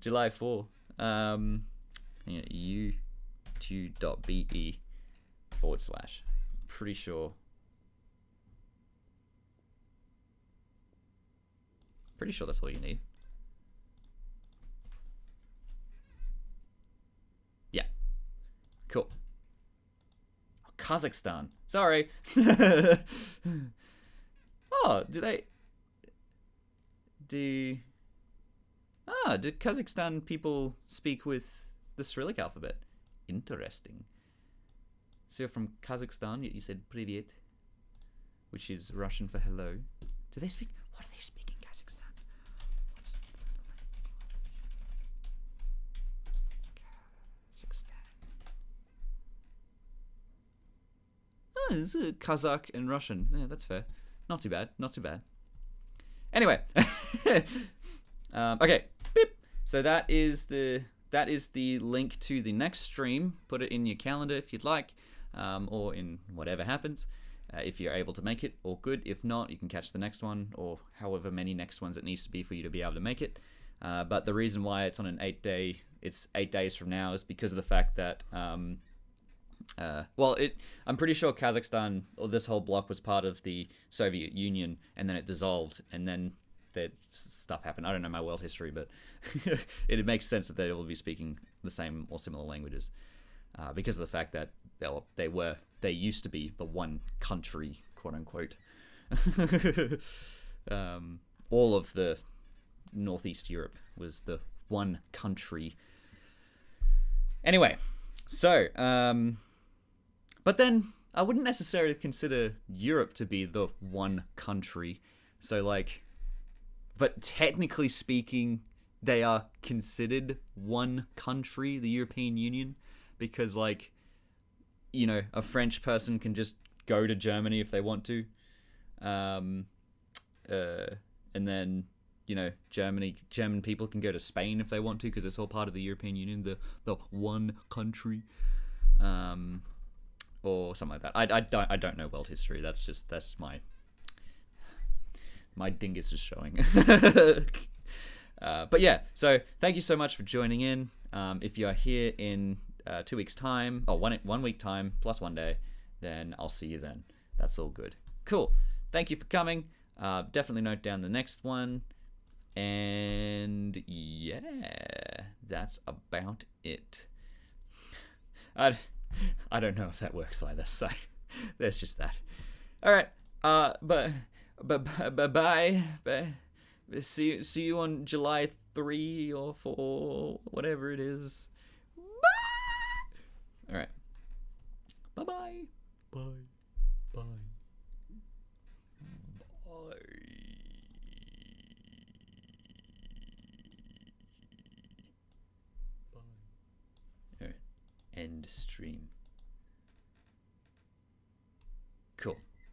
July 4. u2.be/. Pretty sure. Pretty sure that's all you need. Yeah. Cool. Oh, Kazakhstan. Sorry. Oh, do Kazakhstan people speak with the Cyrillic alphabet? Interesting. So you're from Kazakhstan, yet you said "Привет," which is Russian for hello. Do they speak? What do they speak in Kazakhstan? Oh, it's Kazakh and Russian. Yeah, that's fair. Not too bad. Not too bad. Anyway, okay. Beep. So that is the link to the next stream. Put it in your calendar if you'd like, or in whatever happens. If you're able to make it, or good. If not, you can catch the next one, or however many next ones it needs to be for you to be able to make it. But the reason why it's on an 8-day it's 8 days from now is because of the fact that I'm pretty sure Kazakhstan, or this whole bloc, was part of the Soviet Union, and then it dissolved, and then that stuff happened. I don't know my world history, but it makes sense that they will be speaking the same or similar languages because of the fact that they used to be the one country, quote unquote. All of the Northeast Europe was the one country. Anyway, so but then I wouldn't necessarily consider Europe to be the one country. So like, but technically speaking, they are considered one country, the European Union, because like, you know, a French person can just go to Germany if they want to, and then, you know, German people can go to Spain if they want to, because it's all part of the European Union, the one country, or something like that. I don't know world history. That's my dingus is showing. But yeah, so thank you so much for joining in. If you are here in 2 weeks time, or 1 week time plus 1 day, then I'll see you then. That's all good. Cool. Thank you for coming. Definitely note down the next one. And yeah, that's about it. I don't know if that works either, so there's just that. All right. But bye. See you on July 3 or 4, whatever it is. Bye. All right. Bye. Bye. Bye. All right. End stream. Cool.